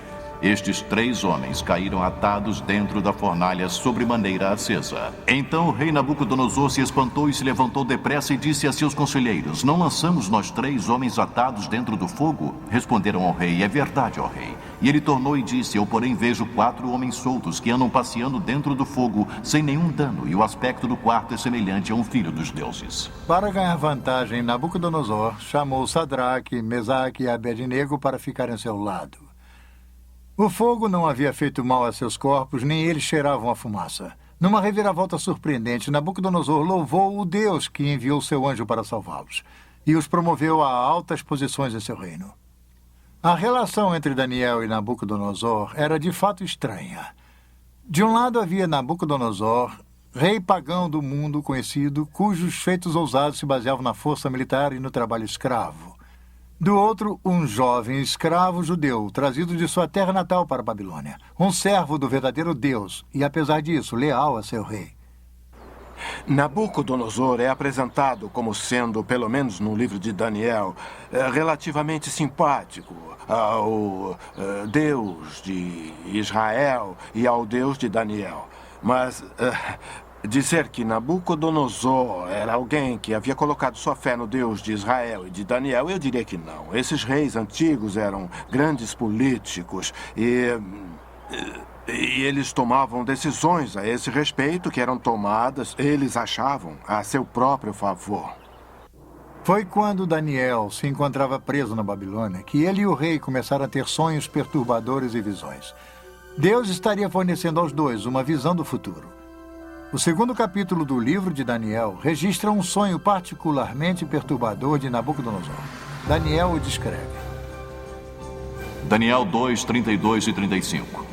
Estes 3 homens caíram atados dentro da fornalha sobremaneira acesa. Então o rei Nabucodonosor se espantou e se levantou depressa e disse a seus conselheiros: Não lançamos nós 3 homens atados dentro do fogo? Responderam ao rei: É verdade, ó rei. E ele tornou e disse: Eu, porém, vejo 4 homens soltos que andam passeando dentro do fogo sem nenhum dano, e o aspecto do quarto é semelhante a um filho dos deuses. Para ganhar vantagem, Nabucodonosor chamou Sadraque, Mesaque e Abednego para ficarem ao seu lado. O fogo não havia feito mal a seus corpos, nem eles cheiravam a fumaça. Numa reviravolta surpreendente, Nabucodonosor louvou o Deus que enviou seu anjo para salvá-los e os promoveu a altas posições em seu reino. A relação entre Daniel e Nabucodonosor era de fato estranha. De um lado havia Nabucodonosor, rei pagão do mundo conhecido, cujos feitos ousados se baseavam na força militar e no trabalho escravo. Do outro, um jovem escravo judeu, trazido de sua terra natal para a Babilônia. Um servo do verdadeiro Deus e, apesar disso, leal a seu rei. Nabucodonosor é apresentado como sendo, pelo menos no livro de Daniel, relativamente simpático ao Deus de Israel e ao Deus de Daniel. Mas dizer que Nabucodonosor era alguém que havia colocado sua fé no Deus de Israel e de Daniel, eu diria que não. Esses reis antigos eram grandes políticos e eles tomavam decisões a esse respeito que eram tomadas, eles achavam, a seu próprio favor. Foi quando Daniel se encontrava preso na Babilônia que ele e o rei começaram a ter sonhos perturbadores e visões. Deus estaria fornecendo aos 2 uma visão do futuro. O 2º capítulo do livro de Daniel registra um sonho particularmente perturbador de Nabucodonosor. Daniel o descreve. Daniel 2, 32 e 35.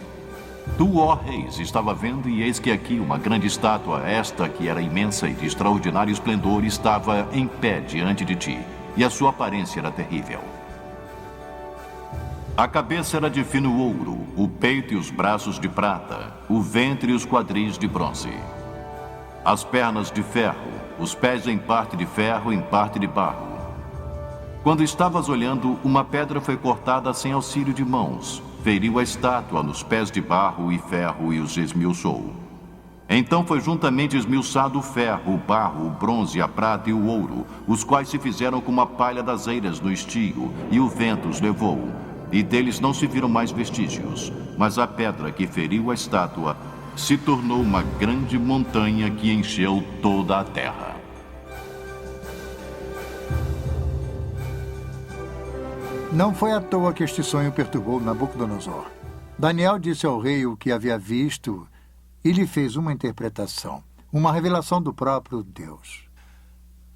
Tu, ó reis, estava vendo, e eis que aqui uma grande estátua, esta que era imensa e de extraordinário esplendor, estava em pé diante de ti, e a sua aparência era terrível. A cabeça era de fino ouro, o peito e os braços de prata, o ventre e os quadris de bronze. As pernas de ferro, os pés em parte de ferro, em parte de barro. Quando estavas olhando, uma pedra foi cortada sem auxílio de mãos, feriu a estátua nos pés de barro e ferro e os esmiuçou. Então foi juntamente esmiuçado o ferro, o barro, o bronze, a prata e o ouro, os quais se fizeram como a palha das eiras no estio, e o vento os levou. E deles não se viram mais vestígios, mas a pedra que feriu a estátua se tornou uma grande montanha que encheu toda a terra. Não foi à toa que este sonho perturbou Nabucodonosor. Daniel disse ao rei o que havia visto e lhe fez uma interpretação, uma revelação do próprio Deus.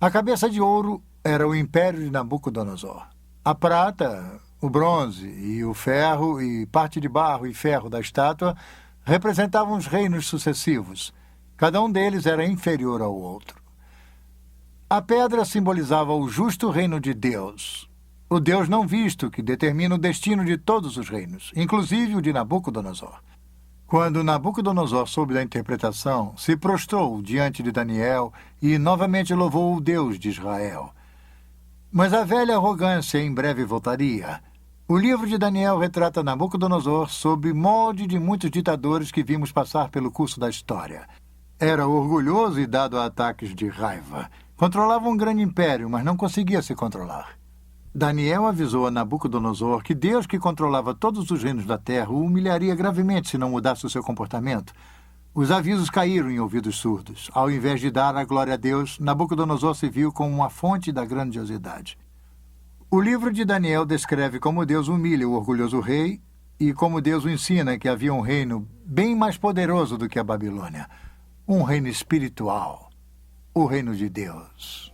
A cabeça de ouro era o império de Nabucodonosor. A prata, o bronze e o ferro e parte de barro e ferro da estátua representavam os reinos sucessivos. Cada um deles era inferior ao outro. A pedra simbolizava o justo reino de Deus, o Deus não visto que determina o destino de todos os reinos, inclusive o de Nabucodonosor. Quando Nabucodonosor soube da interpretação, se prostrou diante de Daniel e novamente louvou o Deus de Israel. Mas a velha arrogância em breve voltaria. O livro de Daniel retrata Nabucodonosor sob molde de muitos ditadores que vimos passar pelo curso da história. Era orgulhoso e dado a ataques de raiva. Controlava um grande império, mas não conseguia se controlar. Daniel avisou a Nabucodonosor que Deus, que controlava todos os reinos da terra, o humilharia gravemente se não mudasse o seu comportamento. Os avisos caíram em ouvidos surdos. Ao invés de dar a glória a Deus, Nabucodonosor se viu como uma fonte da grandiosidade. O livro de Daniel descreve como Deus humilha o orgulhoso rei e como Deus o ensina que havia um reino bem mais poderoso do que a Babilônia. Um reino espiritual. O reino de Deus.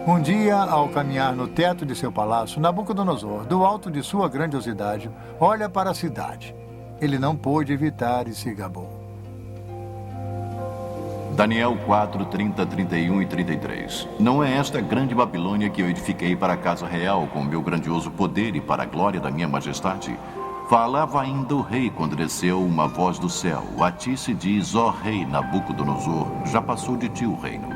Um dia, ao caminhar no teto de seu palácio, Nabucodonosor, do alto de sua grandiosidade, olha para a cidade. Ele não pôde evitar e se gabou. Daniel 4, 30, 31 e 33. Não é esta grande Babilônia que eu edifiquei para a casa real com meu grandioso poder e para a glória da minha majestade? Falava ainda o rei quando desceu uma voz do céu. A ti se diz, ó rei Nabucodonosor, já passou de ti o reino.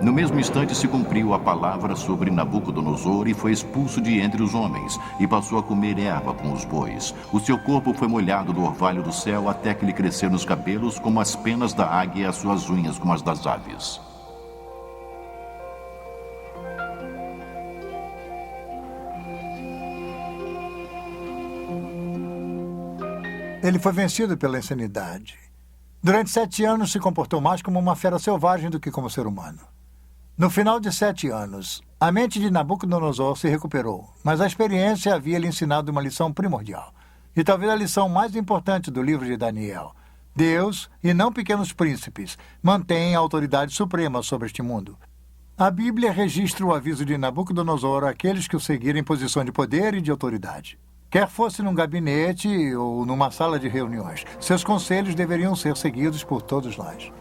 No mesmo instante se cumpriu a palavra sobre Nabucodonosor e foi expulso de entre os homens e passou a comer erva com os bois. O seu corpo foi molhado do orvalho do céu até que lhe cresceram os cabelos como as penas da águia e as suas unhas como as das aves. Ele foi vencido pela insanidade. Durante 7 anos se comportou mais como uma fera selvagem do que como ser humano. No final de 7 anos, a mente de Nabucodonosor se recuperou, mas a experiência havia lhe ensinado uma lição primordial. E talvez a lição mais importante do livro de Daniel. Deus, e não pequenos príncipes, mantém a autoridade suprema sobre este mundo. A Bíblia registra o aviso de Nabucodonosor àqueles que o seguirem em posição de poder e de autoridade. Quer fosse num gabinete ou numa sala de reuniões, seus conselhos deveriam ser seguidos por todos nós.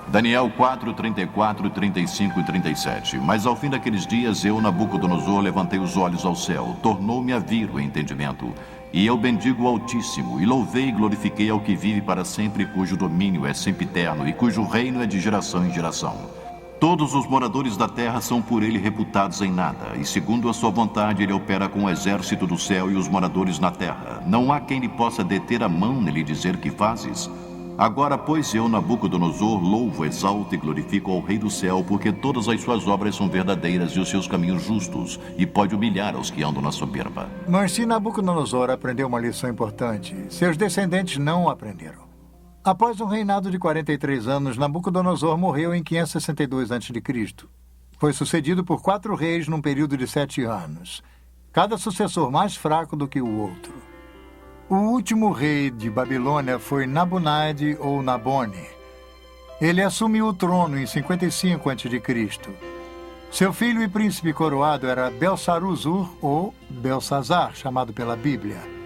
Daniel 4, 34, 35 e 37. Mas ao fim daqueles dias, eu, Nabucodonosor, levantei os olhos ao céu. Tornou-me a vir o entendimento. E eu bendigo o Altíssimo, e louvei e glorifiquei ao que vive para sempre, cujo domínio é sempiterno, e cujo reino é de geração em geração. Todos os moradores da terra são por ele reputados em nada, e segundo a sua vontade ele opera com o exército do céu e os moradores na terra. Não há quem lhe possa deter a mão nele dizer que fazes. Agora, pois, eu, Nabucodonosor, louvo, exalto e glorifico ao Rei do céu, porque todas as suas obras são verdadeiras e os seus caminhos justos, e pode humilhar aos que andam na soberba. Mas se Nabucodonosor aprendeu uma lição importante, seus descendentes não aprenderam. Após um reinado de 43 anos, Nabucodonosor morreu em 562 a.C. Foi sucedido por 4 reis num período de 7 anos, cada sucessor mais fraco do que o outro. O último rei de Babilônia foi Nabonide ou Nabone. Ele assumiu o trono em 55 a.C. Seu filho e príncipe coroado era Belsaruzur ou Belsazar, chamado pela Bíblia.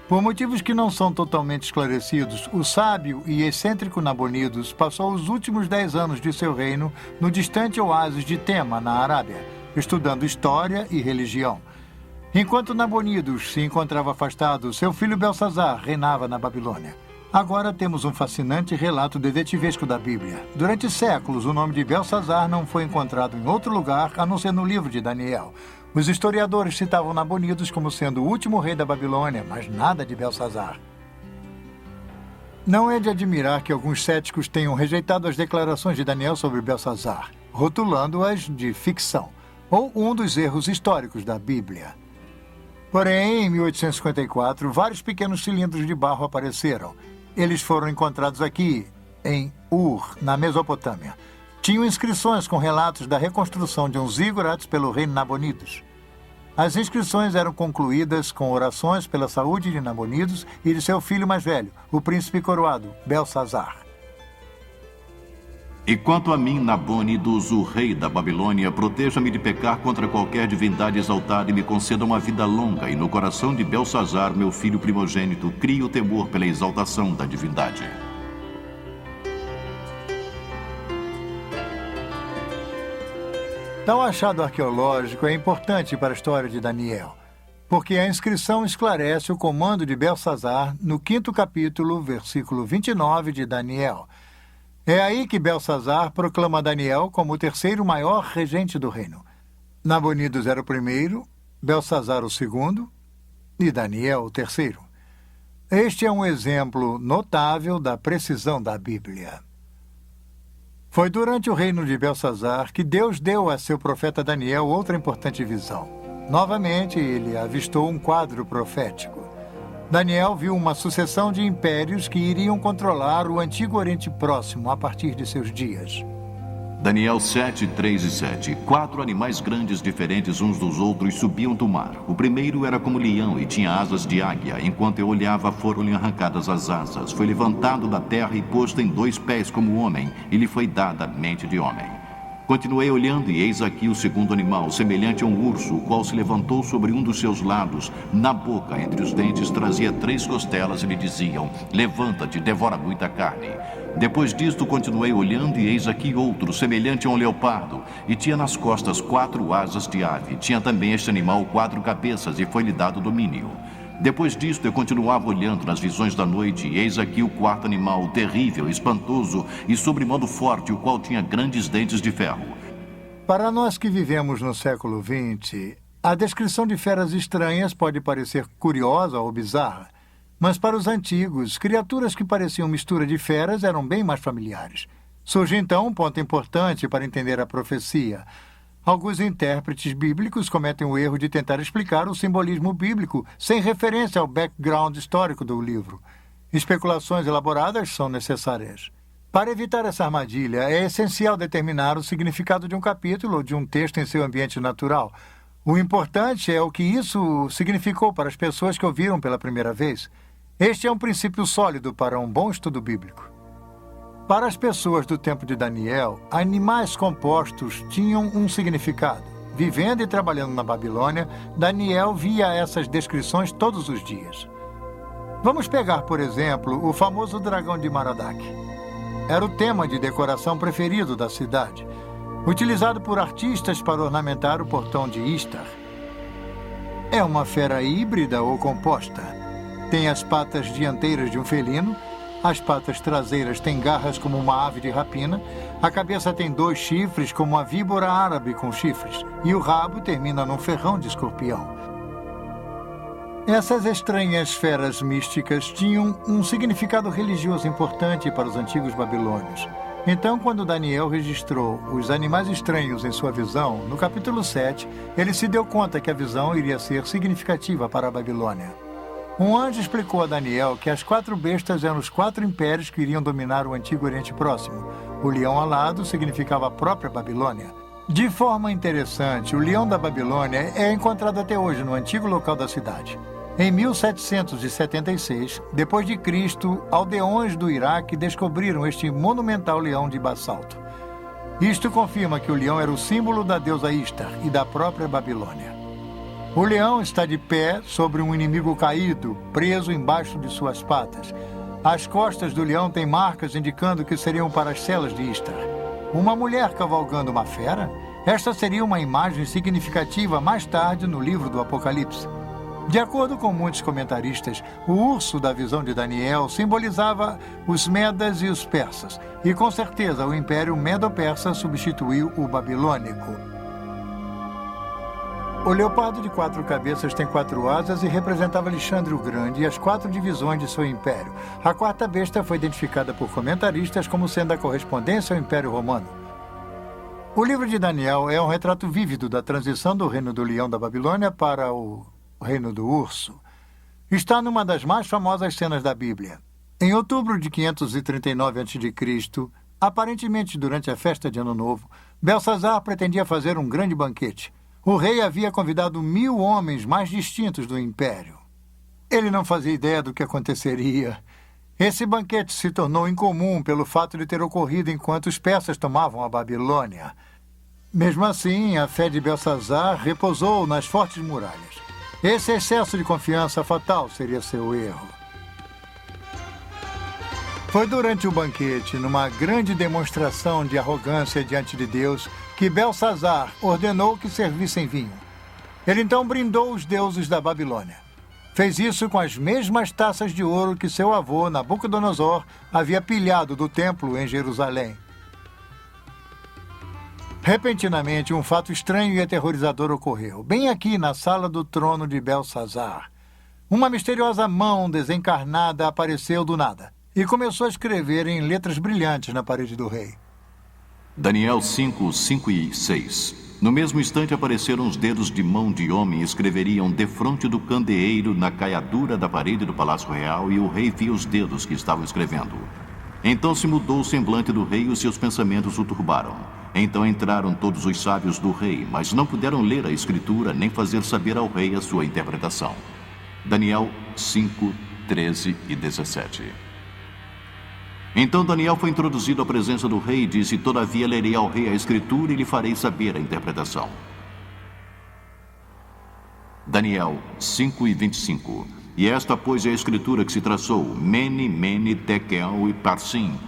Por motivos que não são totalmente esclarecidos, o sábio e excêntrico Nabonidos passou os últimos 10 anos de seu reino no distante oásis de Tema, na Arábia, estudando história e religião. Enquanto Nabonidos se encontrava afastado, seu filho Belsazar reinava na Babilônia. Agora temos um fascinante relato detetivesco da Bíblia. Durante séculos, o nome de Belsazar não foi encontrado em outro lugar a não ser no livro de Daniel. Os historiadores citavam Nabonidos como sendo o último rei da Babilônia, mas nada de Belsazar. Não é de admirar que alguns céticos tenham rejeitado as declarações de Daniel sobre Belsazar, rotulando-as de ficção, ou um dos erros históricos da Bíblia. Porém, em 1854, vários pequenos cilindros de barro apareceram. Eles foram encontrados aqui, em Ur, na Mesopotâmia. Tinham inscrições com relatos da reconstrução de um zigurates pelo rei Nabonidos. As inscrições eram concluídas com orações pela saúde de Nabonidos e de seu filho mais velho, o príncipe coroado, Belsazar. E quanto a mim, Nabônidos, o rei da Babilônia, proteja-me de pecar contra qualquer divindade exaltada e me conceda uma vida longa, e no coração de Belsazar, meu filho primogênito, crie o temor pela exaltação da divindade. Tal achado arqueológico é importante para a história de Daniel, porque a inscrição esclarece o comando de Belsazar no 5º capítulo, versículo 29 de Daniel. É aí que Belsazar proclama Daniel como o terceiro maior regente do reino. Nabônidos era o primeiro, Belsazar o segundo e Daniel o terceiro. Este é um exemplo notável da precisão da Bíblia. Foi durante o reino de Belsazar que Deus deu a seu profeta Daniel outra importante visão. Novamente, ele avistou um quadro profético. Daniel viu uma sucessão de impérios que iriam controlar o antigo Oriente Próximo a partir de seus dias. Daniel 7, 3 e 7. 4 animais grandes diferentes uns dos outros subiam do mar. O primeiro era como leão e tinha asas de águia. Enquanto eu olhava, foram-lhe arrancadas as asas. Foi levantado da terra e posto em 2 pés como homem, e lhe foi dada a mente de homem. Continuei olhando, e eis aqui o segundo animal, semelhante a um urso, o qual se levantou sobre um dos seus lados. Na boca, entre os dentes, trazia 3 costelas e lhe diziam: levanta-te, devora muita carne. Depois disto, continuei olhando, e eis aqui outro, semelhante a um leopardo, e tinha nas costas 4 asas de ave. Tinha também este animal 4 cabeças, e foi-lhe dado domínio. Depois disto, eu continuava olhando nas visões da noite, e eis aqui o 4º animal, terrível, espantoso e sobremodo forte, o qual tinha grandes dentes de ferro. Para nós que vivemos no século XX, a descrição de feras estranhas pode parecer curiosa ou bizarra, mas para os antigos, criaturas que pareciam mistura de feras eram bem mais familiares. Surge então um ponto importante para entender a profecia. Alguns intérpretes bíblicos cometem o erro de tentar explicar o simbolismo bíblico sem referência ao background histórico do livro. Especulações elaboradas são necessárias. Para evitar essa armadilha, é essencial determinar o significado de um capítulo ou de um texto em seu ambiente natural. O importante é o que isso significou para as pessoas que ouviram pela primeira vez. Este é um princípio sólido para um bom estudo bíblico. Para as pessoas do tempo de Daniel, animais compostos tinham um significado. Vivendo e trabalhando na Babilônia, Daniel via essas descrições todos os dias. Vamos pegar, por exemplo, o famoso dragão de Merodach. Era o tema de decoração preferido da cidade, utilizado por artistas para ornamentar o portão de Istar. É uma fera híbrida ou composta. Tem as patas dianteiras de um felino, as patas traseiras têm garras como uma ave de rapina, a cabeça tem 2 chifres como uma víbora árabe com chifres, e o rabo termina num ferrão de escorpião. Essas estranhas feras místicas tinham um significado religioso importante para os antigos babilônios. Então, quando Daniel registrou os animais estranhos em sua visão, no capítulo 7, ele se deu conta que a visão iria ser significativa para a Babilônia. Um anjo explicou a Daniel que as 4 bestas eram os 4 impérios que iriam dominar o antigo Oriente Próximo. O leão alado significava a própria Babilônia. De forma interessante, o leão da Babilônia é encontrado até hoje no antigo local da cidade. Em 1776, depois de Cristo, aldeões do Iraque descobriram este monumental leão de basalto. Isto confirma que o leão era o símbolo da deusa Istar e da própria Babilônia. O leão está de pé sobre um inimigo caído, preso embaixo de suas patas. As costas do leão têm marcas indicando que seriam para as celas de Istar. Uma mulher cavalgando uma fera? Esta seria uma imagem significativa mais tarde no livro do Apocalipse. De acordo com muitos comentaristas, o urso da visão de Daniel simbolizava os medas e os persas, e com certeza o Império Medo-Persa substituiu o babilônico. O leopardo de 4 cabeças tem 4 asas e representava Alexandre o Grande e as 4 divisões de seu império. A 4ª besta foi identificada por comentaristas como sendo a correspondência ao Império Romano. O livro de Daniel é um retrato vívido da transição do reino do leão da Babilônia para o reino do urso. Está numa das mais famosas cenas da Bíblia. Em outubro de 539 a.C., aparentemente durante a festa de Ano Novo, Belsazar pretendia fazer um grande banquete. O rei havia convidado 1000 homens mais distintos do império. Ele não fazia ideia do que aconteceria. Esse banquete se tornou incomum pelo fato de ter ocorrido enquanto os persas tomavam a Babilônia. Mesmo assim, a fé de Belsazar repousou nas fortes muralhas. Esse excesso de confiança fatal seria seu erro. Foi durante o banquete, numa grande demonstração de arrogância diante de Deus, que Belsazar ordenou que servissem vinho. Ele então brindou os deuses da Babilônia. Fez isso com as mesmas taças de ouro que seu avô, Nabucodonosor, havia pilhado do templo em Jerusalém. Repentinamente, um fato estranho e aterrorizador ocorreu, bem aqui na sala do trono de Belsazar. Uma misteriosa mão desencarnada apareceu do nada e começou a escrever em letras brilhantes na parede do rei. Daniel 5, 5 e 6. No mesmo instante apareceram os dedos de mão de homem e escreveriam defronte do candeeiro na caiadura da parede do Palácio Real, e o rei via os dedos que estavam escrevendo. Então se mudou o semblante do rei e os seus pensamentos o turbaram. Então entraram todos os sábios do rei, mas não puderam ler a escritura nem fazer saber ao rei a sua interpretação. Daniel 5, 13 e 17. Então Daniel foi introduzido à presença do rei e disse: todavia lerei ao rei a escritura e lhe farei saber a interpretação. Daniel 5 e 25. E esta, pois, é a escritura que se traçou: Mene, Mene, Tekel e Parsim.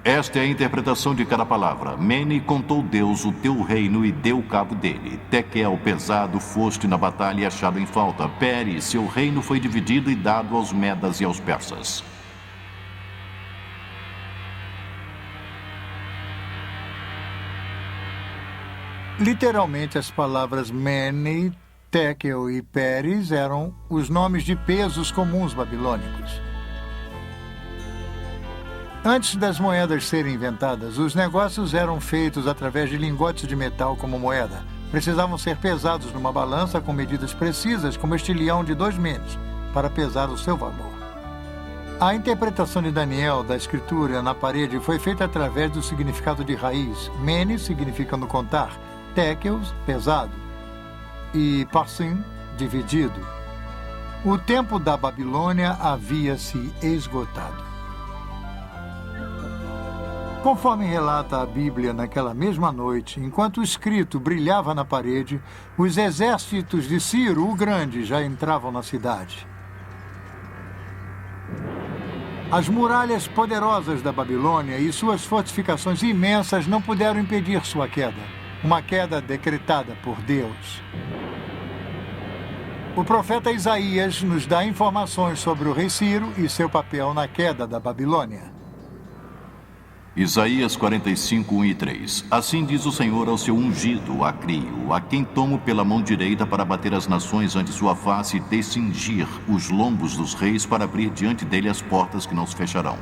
Esta é a interpretação de cada palavra. Mene, contou Deus o teu reino e deu cabo dele. Tekel, pesado, foste na batalha e achado em falta. Pere, seu reino foi dividido e dado aos medas e aos persas. Literalmente, as palavras Mene, Tekel e Peres eram os nomes de pesos comuns babilônicos. Antes das moedas serem inventadas, os negócios eram feitos através de lingotes de metal como moeda. Precisavam ser pesados numa balança com medidas precisas, como este leão de 2 menes, para pesar o seu valor. A interpretação de Daniel da escritura na parede foi feita através do significado de raiz. Mene, significando contar, Tekel, pesado, e Parsim, dividido. O tempo da Babilônia havia se esgotado. Conforme relata a Bíblia, naquela mesma noite, enquanto o escrito brilhava na parede, os exércitos de Ciro o Grande já entravam na cidade. As muralhas poderosas da Babilônia e suas fortificações imensas não puderam impedir sua queda, uma queda decretada por Deus. O profeta Isaías nos dá informações sobre o rei Ciro e seu papel na queda da Babilônia. Isaías 45, 1 e 3. Assim diz o Senhor ao seu ungido, a Crio, a quem tomo pela mão direita para bater as nações ante sua face e descingir os lombos dos reis para abrir diante dele as portas que não se fecharão.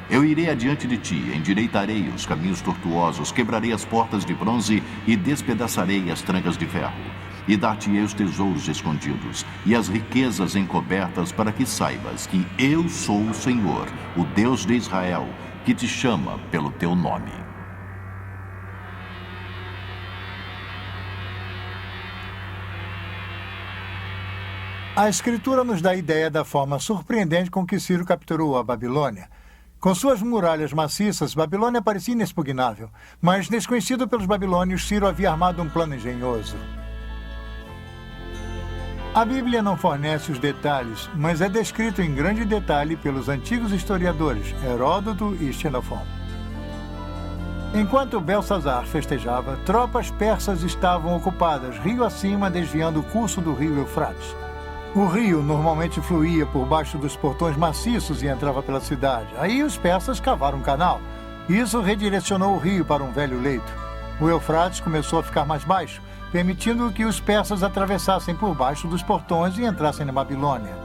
Eu irei adiante de ti, endireitarei os caminhos tortuosos, quebrarei as portas de bronze e despedaçarei as trancas de ferro. E dar-te-ei os tesouros escondidos e as riquezas encobertas, para que saibas que eu sou o Senhor, o Deus de Israel, que te chama pelo teu nome. A Escritura nos dá a ideia da forma surpreendente com que Ciro capturou a Babilônia. Com suas muralhas maciças, Babilônia parecia inexpugnável, mas, desconhecido pelos babilônios, Ciro havia armado um plano engenhoso. A Bíblia não fornece os detalhes, mas é descrito em grande detalhe pelos antigos historiadores Heródoto e Xenofon. Enquanto Belsazar festejava, tropas persas estavam ocupadas rio acima, desviando o curso do rio Eufrates. O rio normalmente fluía por baixo dos portões maciços e entrava pela cidade. Aí os persas cavaram um canal. Isso redirecionou o rio para um velho leito. O Eufrates começou a ficar mais baixo, permitindo que os persas atravessassem por baixo dos portões e entrassem na Babilônia.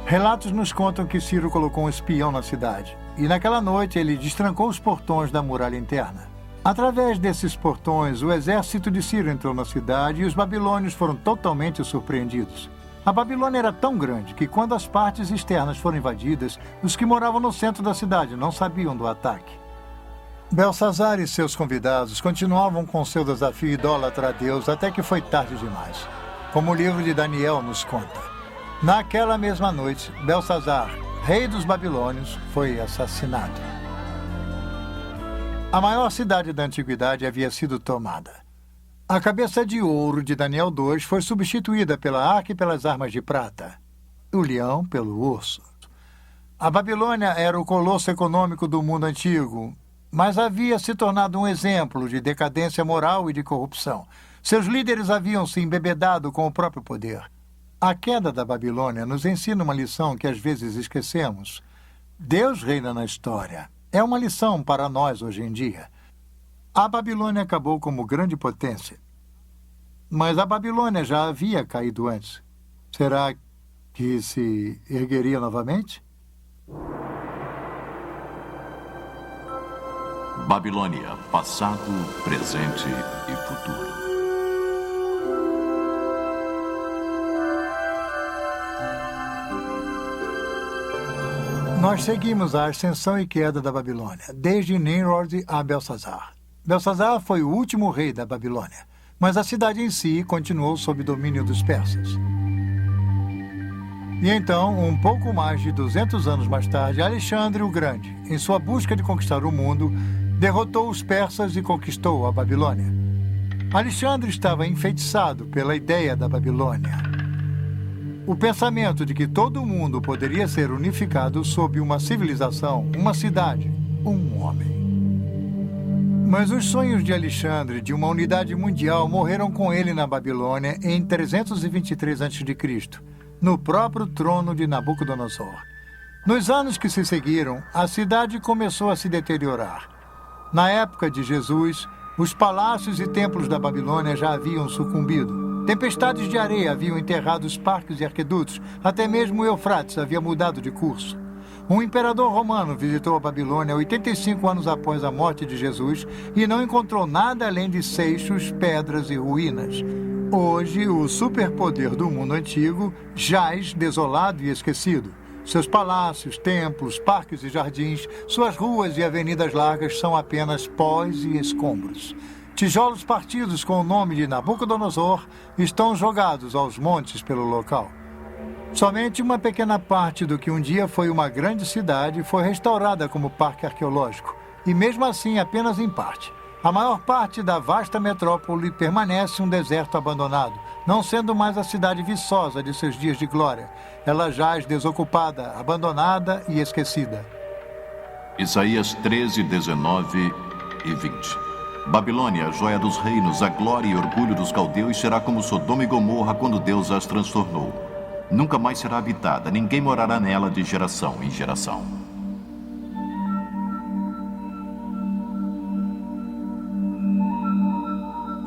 Relatos nos contam que Ciro colocou um espião na cidade, e naquela noite ele destrancou os portões da muralha interna. Através desses portões, o exército de Ciro entrou na cidade e os babilônios foram totalmente surpreendidos. A Babilônia era tão grande que, quando as partes externas foram invadidas, os que moravam no centro da cidade não sabiam do ataque. Belsazar e seus convidados continuavam com seu desafio idólatra a Deus até que foi tarde demais, como o livro de Daniel nos conta. Naquela mesma noite, Belsazar, rei dos babilônios, foi assassinado. A maior cidade da antiguidade havia sido tomada. A cabeça de ouro de Daniel 2 foi substituída pela arca e pelas armas de prata. O leão pelo urso. A Babilônia era o colosso econômico do mundo antigo, mas havia se tornado um exemplo de decadência moral e de corrupção. Seus líderes haviam se embebedado com o próprio poder. A queda da Babilônia nos ensina uma lição que às vezes esquecemos. Deus reina na história. É uma lição para nós hoje em dia. A Babilônia acabou como grande potência. Mas a Babilônia já havia caído antes. Será que se ergueria novamente? Babilônia, passado, presente e futuro. Nós seguimos a ascensão e queda da Babilônia, desde Nimrod a Belsazar. Belsazar foi o último rei da Babilônia, mas a cidade em si continuou sob domínio dos persas. E então, um pouco mais de 200 anos mais tarde, Alexandre o Grande, em sua busca de conquistar o mundo, derrotou os persas e conquistou a Babilônia. Alexandre estava enfeitiçado pela ideia da Babilônia. O pensamento de que todo mundo poderia ser unificado sob uma civilização, uma cidade, um homem. Mas os sonhos de Alexandre de uma unidade mundial morreram com ele na Babilônia em 323 a.C., no próprio trono de Nabucodonosor. Nos anos que se seguiram, a cidade começou a se deteriorar. Na época de Jesus, os palácios e templos da Babilônia já haviam sucumbido. Tempestades de areia haviam enterrado os parques e arquedutos, até mesmo o Eufrates havia mudado de curso. Um imperador romano visitou a Babilônia 85 anos após a morte de Jesus e não encontrou nada além de seixos, pedras e ruínas. Hoje, o superpoder do mundo antigo jaz desolado e esquecido. Seus palácios, templos, parques e jardins, suas ruas e avenidas largas são apenas pós e escombros. Tijolos partidos com o nome de Nabucodonosor estão jogados aos montes pelo local. Somente uma pequena parte do que um dia foi uma grande cidade foi restaurada como parque arqueológico, e mesmo assim apenas em parte. A maior parte da vasta metrópole permanece um deserto abandonado, não sendo mais a cidade viçosa de seus dias de glória. Ela jaz desocupada, abandonada e esquecida. Isaías 13, 19 e 20. Babilônia, a joia dos reinos, a glória e orgulho dos caldeus, será como Sodoma e Gomorra quando Deus as transtornou. Nunca mais será habitada, ninguém morará nela de geração em geração.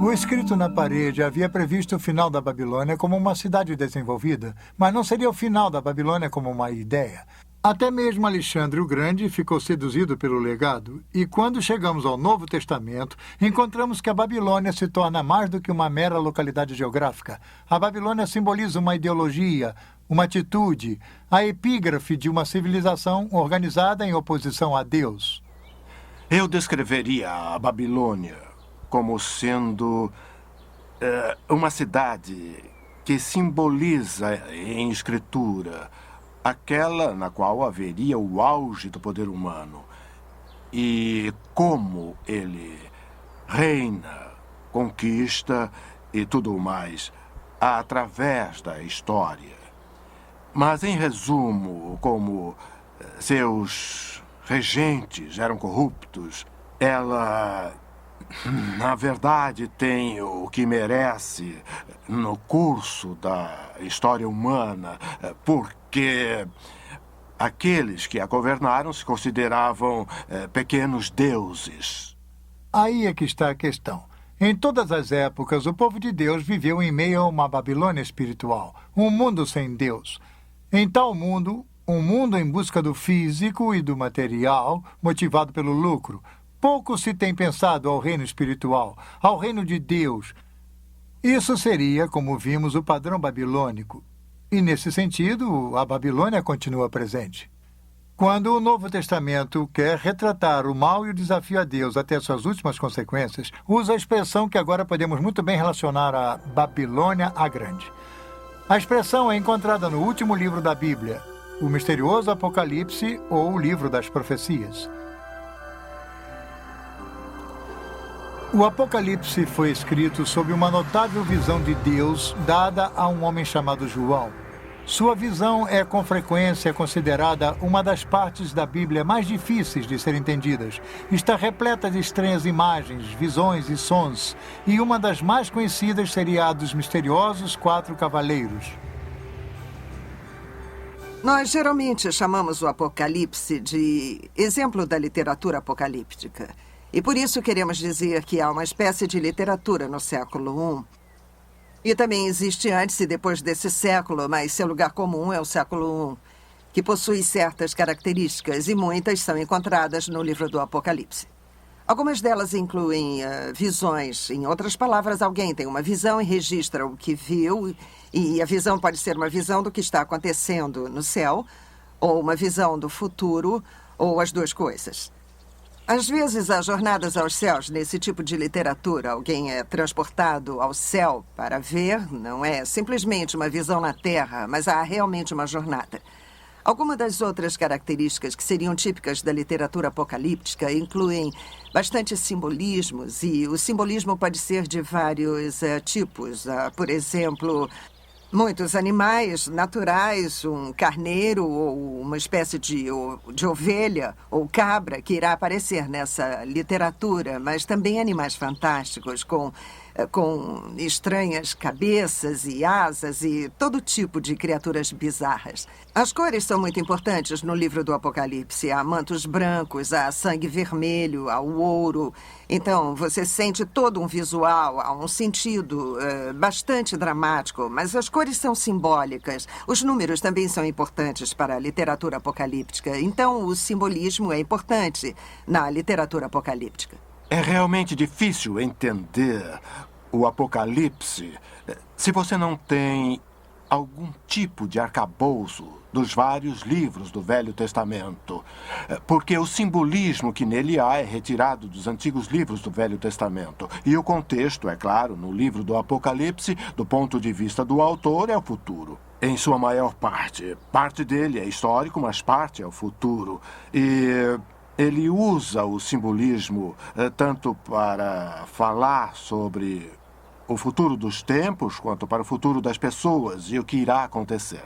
O escrito na parede havia previsto o final da Babilônia como uma cidade desenvolvida, mas não seria o final da Babilônia como uma ideia. Até mesmo Alexandre o Grande ficou seduzido pelo legado, e quando chegamos ao Novo Testamento, encontramos que a Babilônia se torna mais do que uma mera localidade geográfica. A Babilônia simboliza uma ideologia, uma atitude, a epígrafe de uma civilização organizada em oposição a Deus. Eu descreveria a Babilônia como sendo uma cidade que simboliza em escritura aquela na qual haveria o auge do poder humano e como ele reina, conquista e tudo mais através da história. Mas, em resumo, como seus regentes eram corruptos, ela, na verdade, tem o que merece no curso da história humana, porque aqueles que a governaram se consideravam pequenos deuses. Aí é que está a questão. Em todas as épocas, o povo de Deus viveu em meio a uma Babilônia espiritual, um mundo sem Deus. Em tal mundo, um mundo em busca do físico e do material, motivado pelo lucro, pouco se tem pensado ao reino espiritual, ao reino de Deus. Isso seria, como vimos, o padrão babilônico. E, nesse sentido, a Babilônia continua presente. Quando o Novo Testamento quer retratar o mal e o desafio a Deus até suas últimas consequências, usa a expressão que agora podemos muito bem relacionar a Babilônia a Grande. A expressão é encontrada no último livro da Bíblia, o misterioso Apocalipse ou o livro das profecias. O Apocalipse foi escrito sob uma notável visão de Deus dada a um homem chamado João. Sua visão é com frequência considerada uma das partes da Bíblia mais difíceis de ser entendidas. Está repleta de estranhas imagens, visões e sons, e uma das mais conhecidas seria a dos misteriosos 4 cavaleiros. Nós geralmente chamamos o Apocalipse de exemplo da literatura apocalíptica. E por isso queremos dizer que há uma espécie de literatura no século I. E também existe antes e depois desse século, mas seu lugar comum é o século I, que possui certas características e muitas são encontradas no livro do Apocalipse. Algumas delas incluem visões. Em outras palavras, alguém tem uma visão e registra o que viu, e a visão pode ser uma visão do que está acontecendo no céu, ou uma visão do futuro, ou as duas coisas. Às vezes, há jornadas aos céus nesse tipo de literatura. Alguém é transportado ao céu para ver, não é simplesmente uma visão na Terra, mas há realmente uma jornada. Algumas das outras características que seriam típicas da literatura apocalíptica incluem bastante simbolismos, e o simbolismo pode ser de vários tipos. Por exemplo, muitos animais naturais, um carneiro ou uma espécie de ovelha ou cabra que irá aparecer nessa literatura, mas também animais fantásticos com estranhas cabeças e asas e todo tipo de criaturas bizarras. As cores são muito importantes no livro do Apocalipse. Há mantos brancos, há sangue vermelho, há o ouro. Então, você sente todo um visual, há um sentido bastante dramático, mas as cores são simbólicas. Os números também são importantes para a literatura apocalíptica. Então, o simbolismo é importante na literatura apocalíptica. É realmente difícil entender o Apocalipse se você não tem algum tipo de arcabouço dos vários livros do Velho Testamento, porque o simbolismo que nele há é retirado dos antigos livros do Velho Testamento. E o contexto, é claro, no livro do Apocalipse, do ponto de vista do autor, é o futuro. Em sua maior parte. Parte dele é histórico, mas parte é o futuro. E ele usa o simbolismo tanto para falar sobre o futuro dos tempos, quanto para o futuro das pessoas e o que irá acontecer.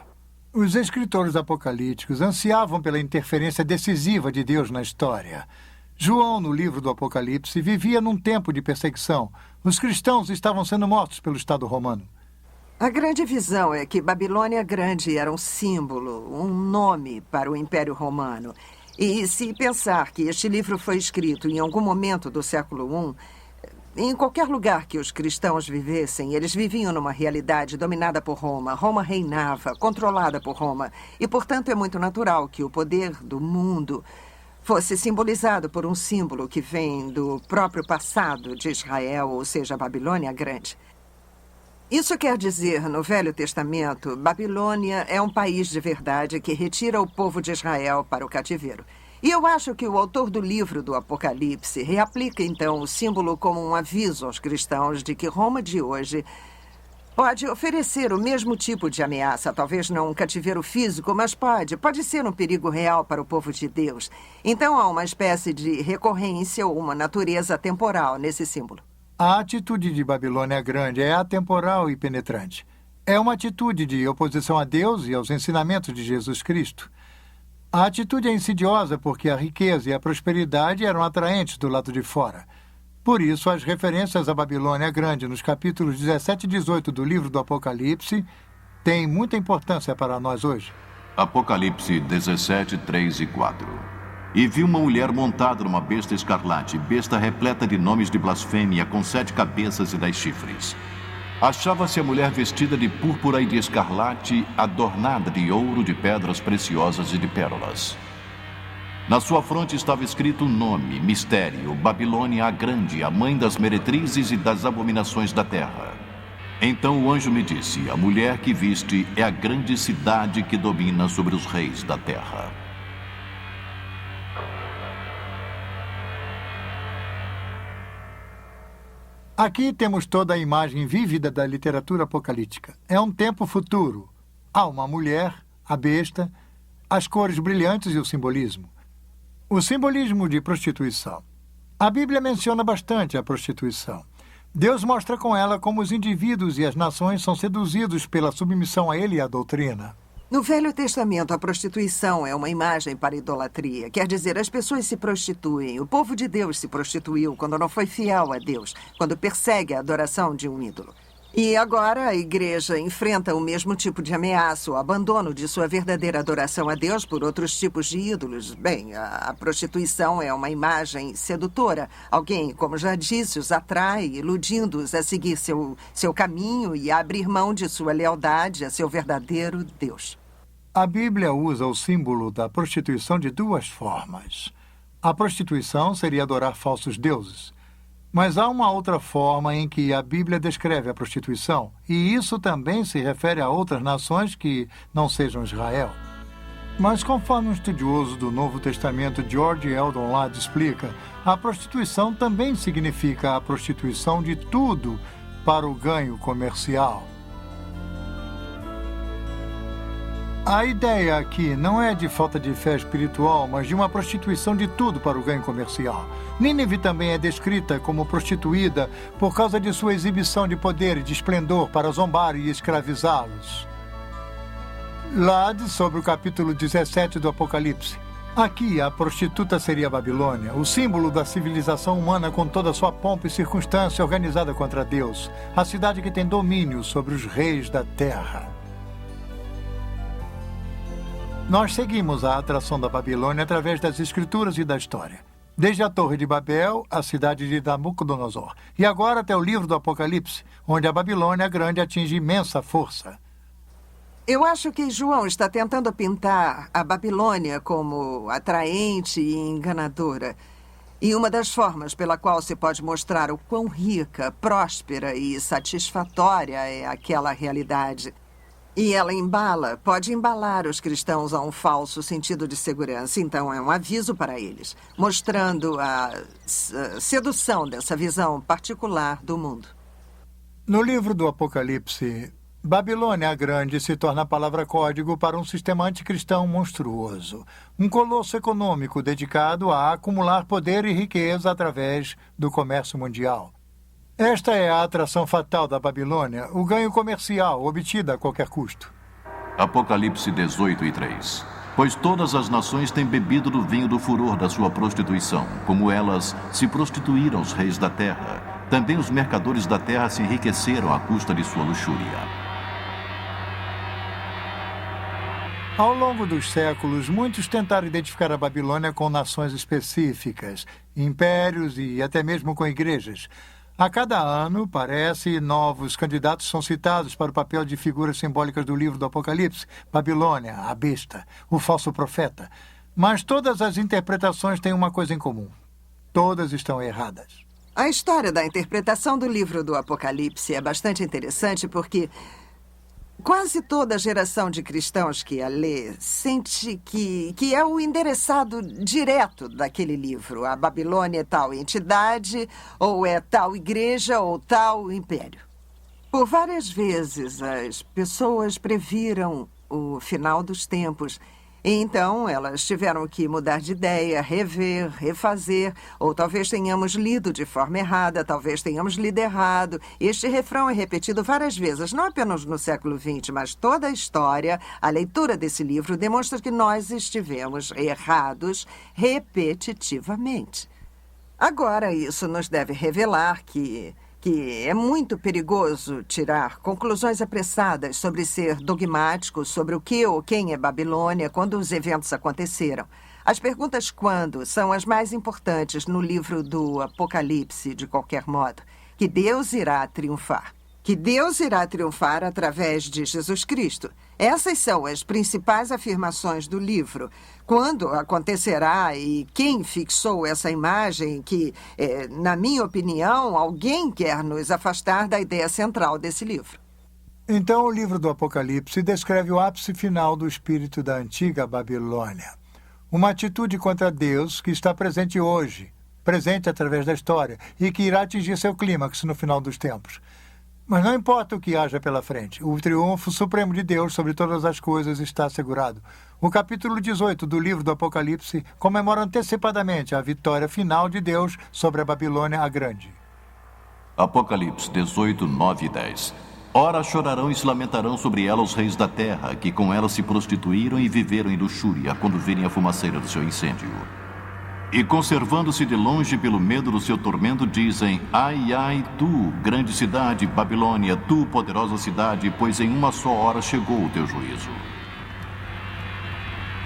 Os escritores apocalípticos ansiavam pela interferência decisiva de Deus na história. João, no livro do Apocalipse, vivia num tempo de perseguição. Os cristãos estavam sendo mortos pelo Estado romano. A grande visão é que Babilônia Grande era um símbolo, um nome para o Império Romano. E se pensar que este livro foi escrito em algum momento do século I, em qualquer lugar que os cristãos vivessem, eles viviam numa realidade dominada por Roma. Roma reinava, controlada por Roma. E, portanto, é muito natural que o poder do mundo fosse simbolizado por um símbolo que vem do próprio passado de Israel, ou seja, a Babilônia Grande. Isso quer dizer, no Velho Testamento, Babilônia é um país de verdade que retira o povo de Israel para o cativeiro. E eu acho que o autor do livro do Apocalipse reaplica, então, o símbolo como um aviso aos cristãos de que Roma de hoje pode oferecer o mesmo tipo de ameaça. Talvez não um cativeiro físico, mas pode ser um perigo real para o povo de Deus. Então há uma espécie de recorrência ou uma natureza temporal nesse símbolo. A atitude de Babilônia Grande é atemporal e penetrante. É uma atitude de oposição a Deus e aos ensinamentos de Jesus Cristo. A atitude é insidiosa porque a riqueza e a prosperidade eram atraentes do lado de fora. Por isso, as referências à Babilônia Grande nos capítulos 17 e 18 do livro do Apocalipse têm muita importância para nós hoje. Apocalipse 17, 3 e 4. E vi uma mulher montada numa besta escarlate, besta repleta de nomes de blasfêmia, com 7 cabeças e 10 chifres. Achava-se a mulher vestida de púrpura e de escarlate, adornada de ouro, de pedras preciosas e de pérolas. Na sua fronte estava escrito um nome, mistério, Babilônia a Grande, a mãe das meretrizes e das abominações da terra. Então o anjo me disse, a mulher que viste é a grande cidade que domina sobre os reis da terra. Aqui temos toda a imagem vívida da literatura apocalíptica. É um tempo futuro. Há uma mulher, a besta, as cores brilhantes e o simbolismo. O simbolismo de prostituição. A Bíblia menciona bastante a prostituição. Deus mostra com ela como os indivíduos e as nações são seduzidos pela submissão a ele e à doutrina. No Velho Testamento, a prostituição é uma imagem para a idolatria. Quer dizer, as pessoas se prostituem. O povo de Deus se prostituiu quando não foi fiel a Deus, quando persegue a adoração de um ídolo. E agora a igreja enfrenta o mesmo tipo de ameaça, o abandono de sua verdadeira adoração a Deus por outros tipos de ídolos. Bem, a prostituição é uma imagem sedutora. Alguém, como já disse, os atrai, iludindo-os a seguir seu caminho e a abrir mão de sua lealdade a seu verdadeiro Deus. A Bíblia usa o símbolo da prostituição de duas formas. A prostituição seria adorar falsos deuses. Mas há uma outra forma em que a Bíblia descreve a prostituição, e isso também se refere a outras nações que não sejam Israel. Mas conforme um estudioso do Novo Testamento, George Eldon Ladd, explica, a prostituição também significa a prostituição de tudo para o ganho comercial. A ideia aqui não é de falta de fé espiritual, mas de uma prostituição de tudo para o ganho comercial. Nínive também é descrita como prostituída por causa de sua exibição de poder e de esplendor para zombar e escravizá-los. Ladd, sobre o capítulo 17 do Apocalipse. Aqui, a prostituta seria a Babilônia, o símbolo da civilização humana com toda a sua pompa e circunstância organizada contra Deus, a cidade que tem domínio sobre os reis da terra. Nós seguimos a atração da Babilônia através das escrituras e da história. Desde a Torre de Babel, a cidade de Nabucodonosor. E agora até o livro do Apocalipse, onde a Babilônia grande atinge imensa força. Eu acho que João está tentando pintar a Babilônia como atraente e enganadora. E uma das formas pela qual se pode mostrar o quão rica, próspera e satisfatória é aquela realidade. E ela pode embalar os cristãos a um falso sentido de segurança. Então, é um aviso para eles, mostrando a sedução dessa visão particular do mundo. No livro do Apocalipse, Babilônia a Grande se torna a palavra código para um sistema anticristão monstruoso. Um colosso econômico dedicado a acumular poder e riqueza através do comércio mundial. Esta é a atração fatal da Babilônia, o ganho comercial obtido a qualquer custo. Apocalipse 18:3. Pois todas as nações têm bebido do vinho do furor da sua prostituição, como elas se prostituíram aos reis da terra. Também os mercadores da terra se enriqueceram à custa de sua luxúria. Ao longo dos séculos, muitos tentaram identificar a Babilônia com nações específicas, impérios e até mesmo com igrejas. A cada ano, parece, novos candidatos são citados para o papel de figuras simbólicas do livro do Apocalipse. Babilônia, a besta, o falso profeta. Mas todas as interpretações têm uma coisa em comum. Todas estão erradas. A história da interpretação do livro do Apocalipse é bastante interessante porque quase toda a geração de cristãos que a lê sente que é o endereçado direto daquele livro. A Babilônia é tal entidade, ou é tal igreja, ou tal império. Por várias vezes, as pessoas previram o final dos tempos. E então, elas tiveram que mudar de ideia, rever, refazer, ou talvez tenhamos lido de forma errada, talvez tenhamos lido errado. Este refrão é repetido várias vezes, não apenas no século XX, mas toda a história, a leitura desse livro demonstra que nós estivemos errados repetitivamente. Agora, isso nos deve revelar que é muito perigoso tirar conclusões apressadas sobre ser dogmático, sobre o que ou quem é Babilônia quando os eventos aconteceram. As perguntas quando são as mais importantes no livro do Apocalipse, de qualquer modo. Que Deus irá triunfar. Que Deus irá triunfar através de Jesus Cristo. Essas são as principais afirmações do livro. Quando acontecerá e quem fixou essa imagem que, na minha opinião, alguém quer nos afastar da ideia central desse livro. Então, o livro do Apocalipse descreve o ápice final do espírito da antiga Babilônia. Uma atitude contra Deus que está presente hoje, presente através da história, e que irá atingir seu clímax no final dos tempos. Mas não importa o que haja pela frente, o triunfo supremo de Deus sobre todas as coisas está assegurado. O capítulo 18 do livro do Apocalipse comemora antecipadamente a vitória final de Deus sobre a Babilônia a Grande. Apocalipse 18, 9 e 10. Ora chorarão e se lamentarão sobre ela os reis da terra, que com ela se prostituíram e viveram em luxúria, quando virem a fumaceira do seu incêndio. E conservando-se de longe pelo medo do seu tormento, dizem: Ai, ai, tu, grande cidade, Babilônia, tu, poderosa cidade, pois em uma só hora chegou o teu juízo.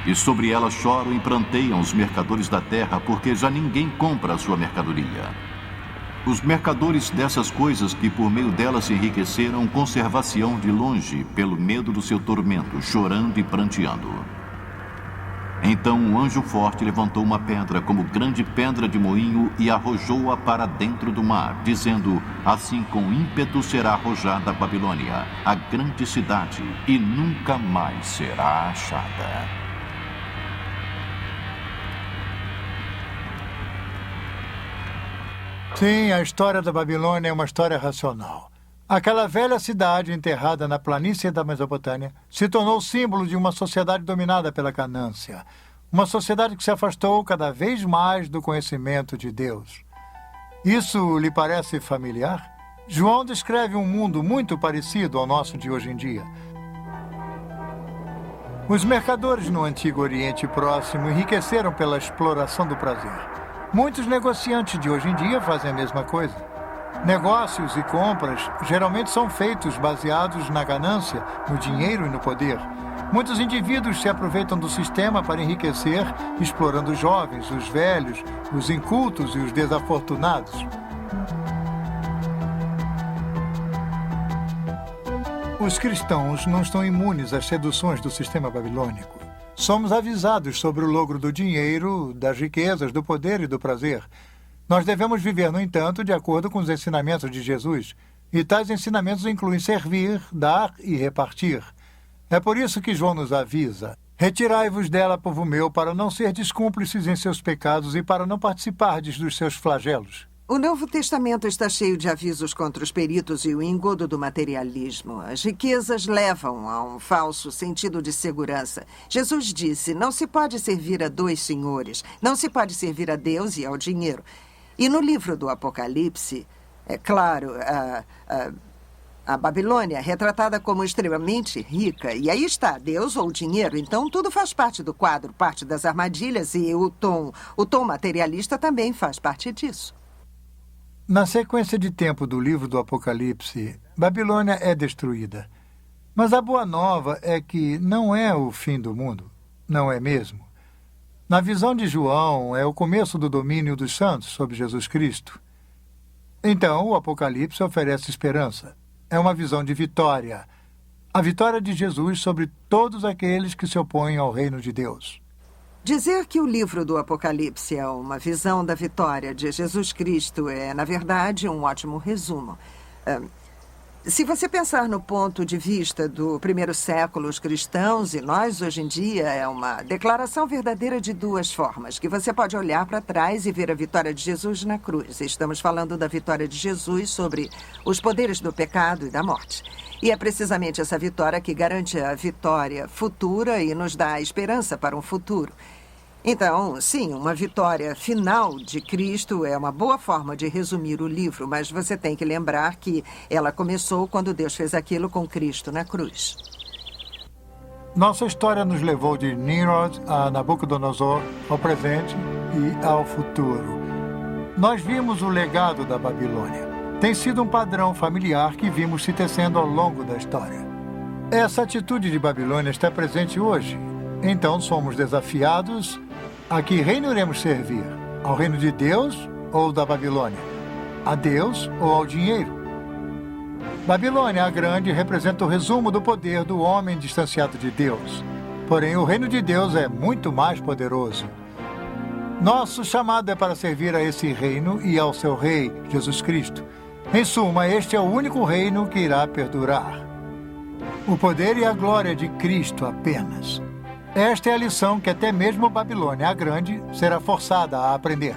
E sobre ela choram e pranteiam os mercadores da terra, porque já ninguém compra a sua mercadoria. Os mercadores dessas coisas que por meio delas se enriqueceram, conservar-se-ão de longe, pelo medo do seu tormento, chorando e pranteando. Então um anjo forte levantou uma pedra como grande pedra de moinho e arrojou-a para dentro do mar, dizendo: Assim com ímpeto será arrojada a Babilônia, a grande cidade, e nunca mais será achada. Sim, a história da Babilônia é uma história racional. Aquela velha cidade enterrada na planície da Mesopotâmia se tornou símbolo de uma sociedade dominada pela ganância. Uma sociedade que se afastou cada vez mais do conhecimento de Deus. Isso lhe parece familiar? João descreve um mundo muito parecido ao nosso de hoje em dia. Os mercadores no Antigo Oriente Próximo enriqueceram pela exploração do prazer. Muitos negociantes de hoje em dia fazem a mesma coisa. Negócios e compras geralmente são feitos baseados na ganância, no dinheiro e no poder. Muitos indivíduos se aproveitam do sistema para enriquecer, explorando os jovens, os velhos, os incultos e os desafortunados. Os cristãos não estão imunes às seduções do sistema babilônico. Somos avisados sobre o logro do dinheiro, das riquezas, do poder e do prazer. Nós devemos viver, no entanto, de acordo com os ensinamentos de Jesus. E tais ensinamentos incluem servir, dar e repartir. É por isso que João nos avisa: retirai-vos dela, povo meu, para não serdes cúmplices em seus pecados e para não participardes dos seus flagelos. O Novo Testamento está cheio de avisos contra os peritos e o engodo do materialismo. As riquezas levam a um falso sentido de segurança. Jesus disse: não se pode servir a dois senhores. Não se pode servir a Deus e ao dinheiro. E no livro do Apocalipse, é claro, a Babilônia é retratada como extremamente rica. E aí está, Deus ou dinheiro. Então tudo faz parte do quadro, parte das armadilhas, e o tom materialista também faz parte disso. Na sequência de tempo do livro do Apocalipse, Babilônia é destruída. Mas a boa nova é que não é o fim do mundo. Não é mesmo. Na visão de João, é o começo do domínio dos santos sobre Jesus Cristo. Então, o Apocalipse oferece esperança. É uma visão de vitória. A vitória de Jesus sobre todos aqueles que se opõem ao reino de Deus. Dizer que o livro do Apocalipse é uma visão da vitória de Jesus Cristo é, na verdade, um ótimo resumo. Se você pensar no ponto de vista do primeiro século, os cristãos e nós hoje em dia, é uma declaração verdadeira de duas formas, que você pode olhar para trás e ver a vitória de Jesus na cruz. Estamos falando da vitória de Jesus sobre os poderes do pecado e da morte. E é precisamente essa vitória que garante a vitória futura e nos dá a esperança para um futuro. Então, sim, uma vitória final de Cristo é uma boa forma de resumir o livro, mas você tem que lembrar que ela começou quando Deus fez aquilo com Cristo na cruz. Nossa história nos levou de Nimrod a Nabucodonosor, ao presente e ao futuro. Nós vimos o legado da Babilônia. Tem sido um padrão familiar que vimos se tecendo ao longo da história. Essa atitude de Babilônia está presente hoje. Então somos desafiados a que reino iremos servir? Ao reino de Deus ou da Babilônia? A Deus ou ao dinheiro? Babilônia a Grande representa o resumo do poder do homem distanciado de Deus. Porém, o reino de Deus é muito mais poderoso. Nosso chamado é para servir a esse reino e ao seu rei, Jesus Cristo. Em suma, este é o único reino que irá perdurar. O poder e a glória de Cristo apenas. Esta é a lição que até mesmo Babilônia a Grande será forçada a aprender.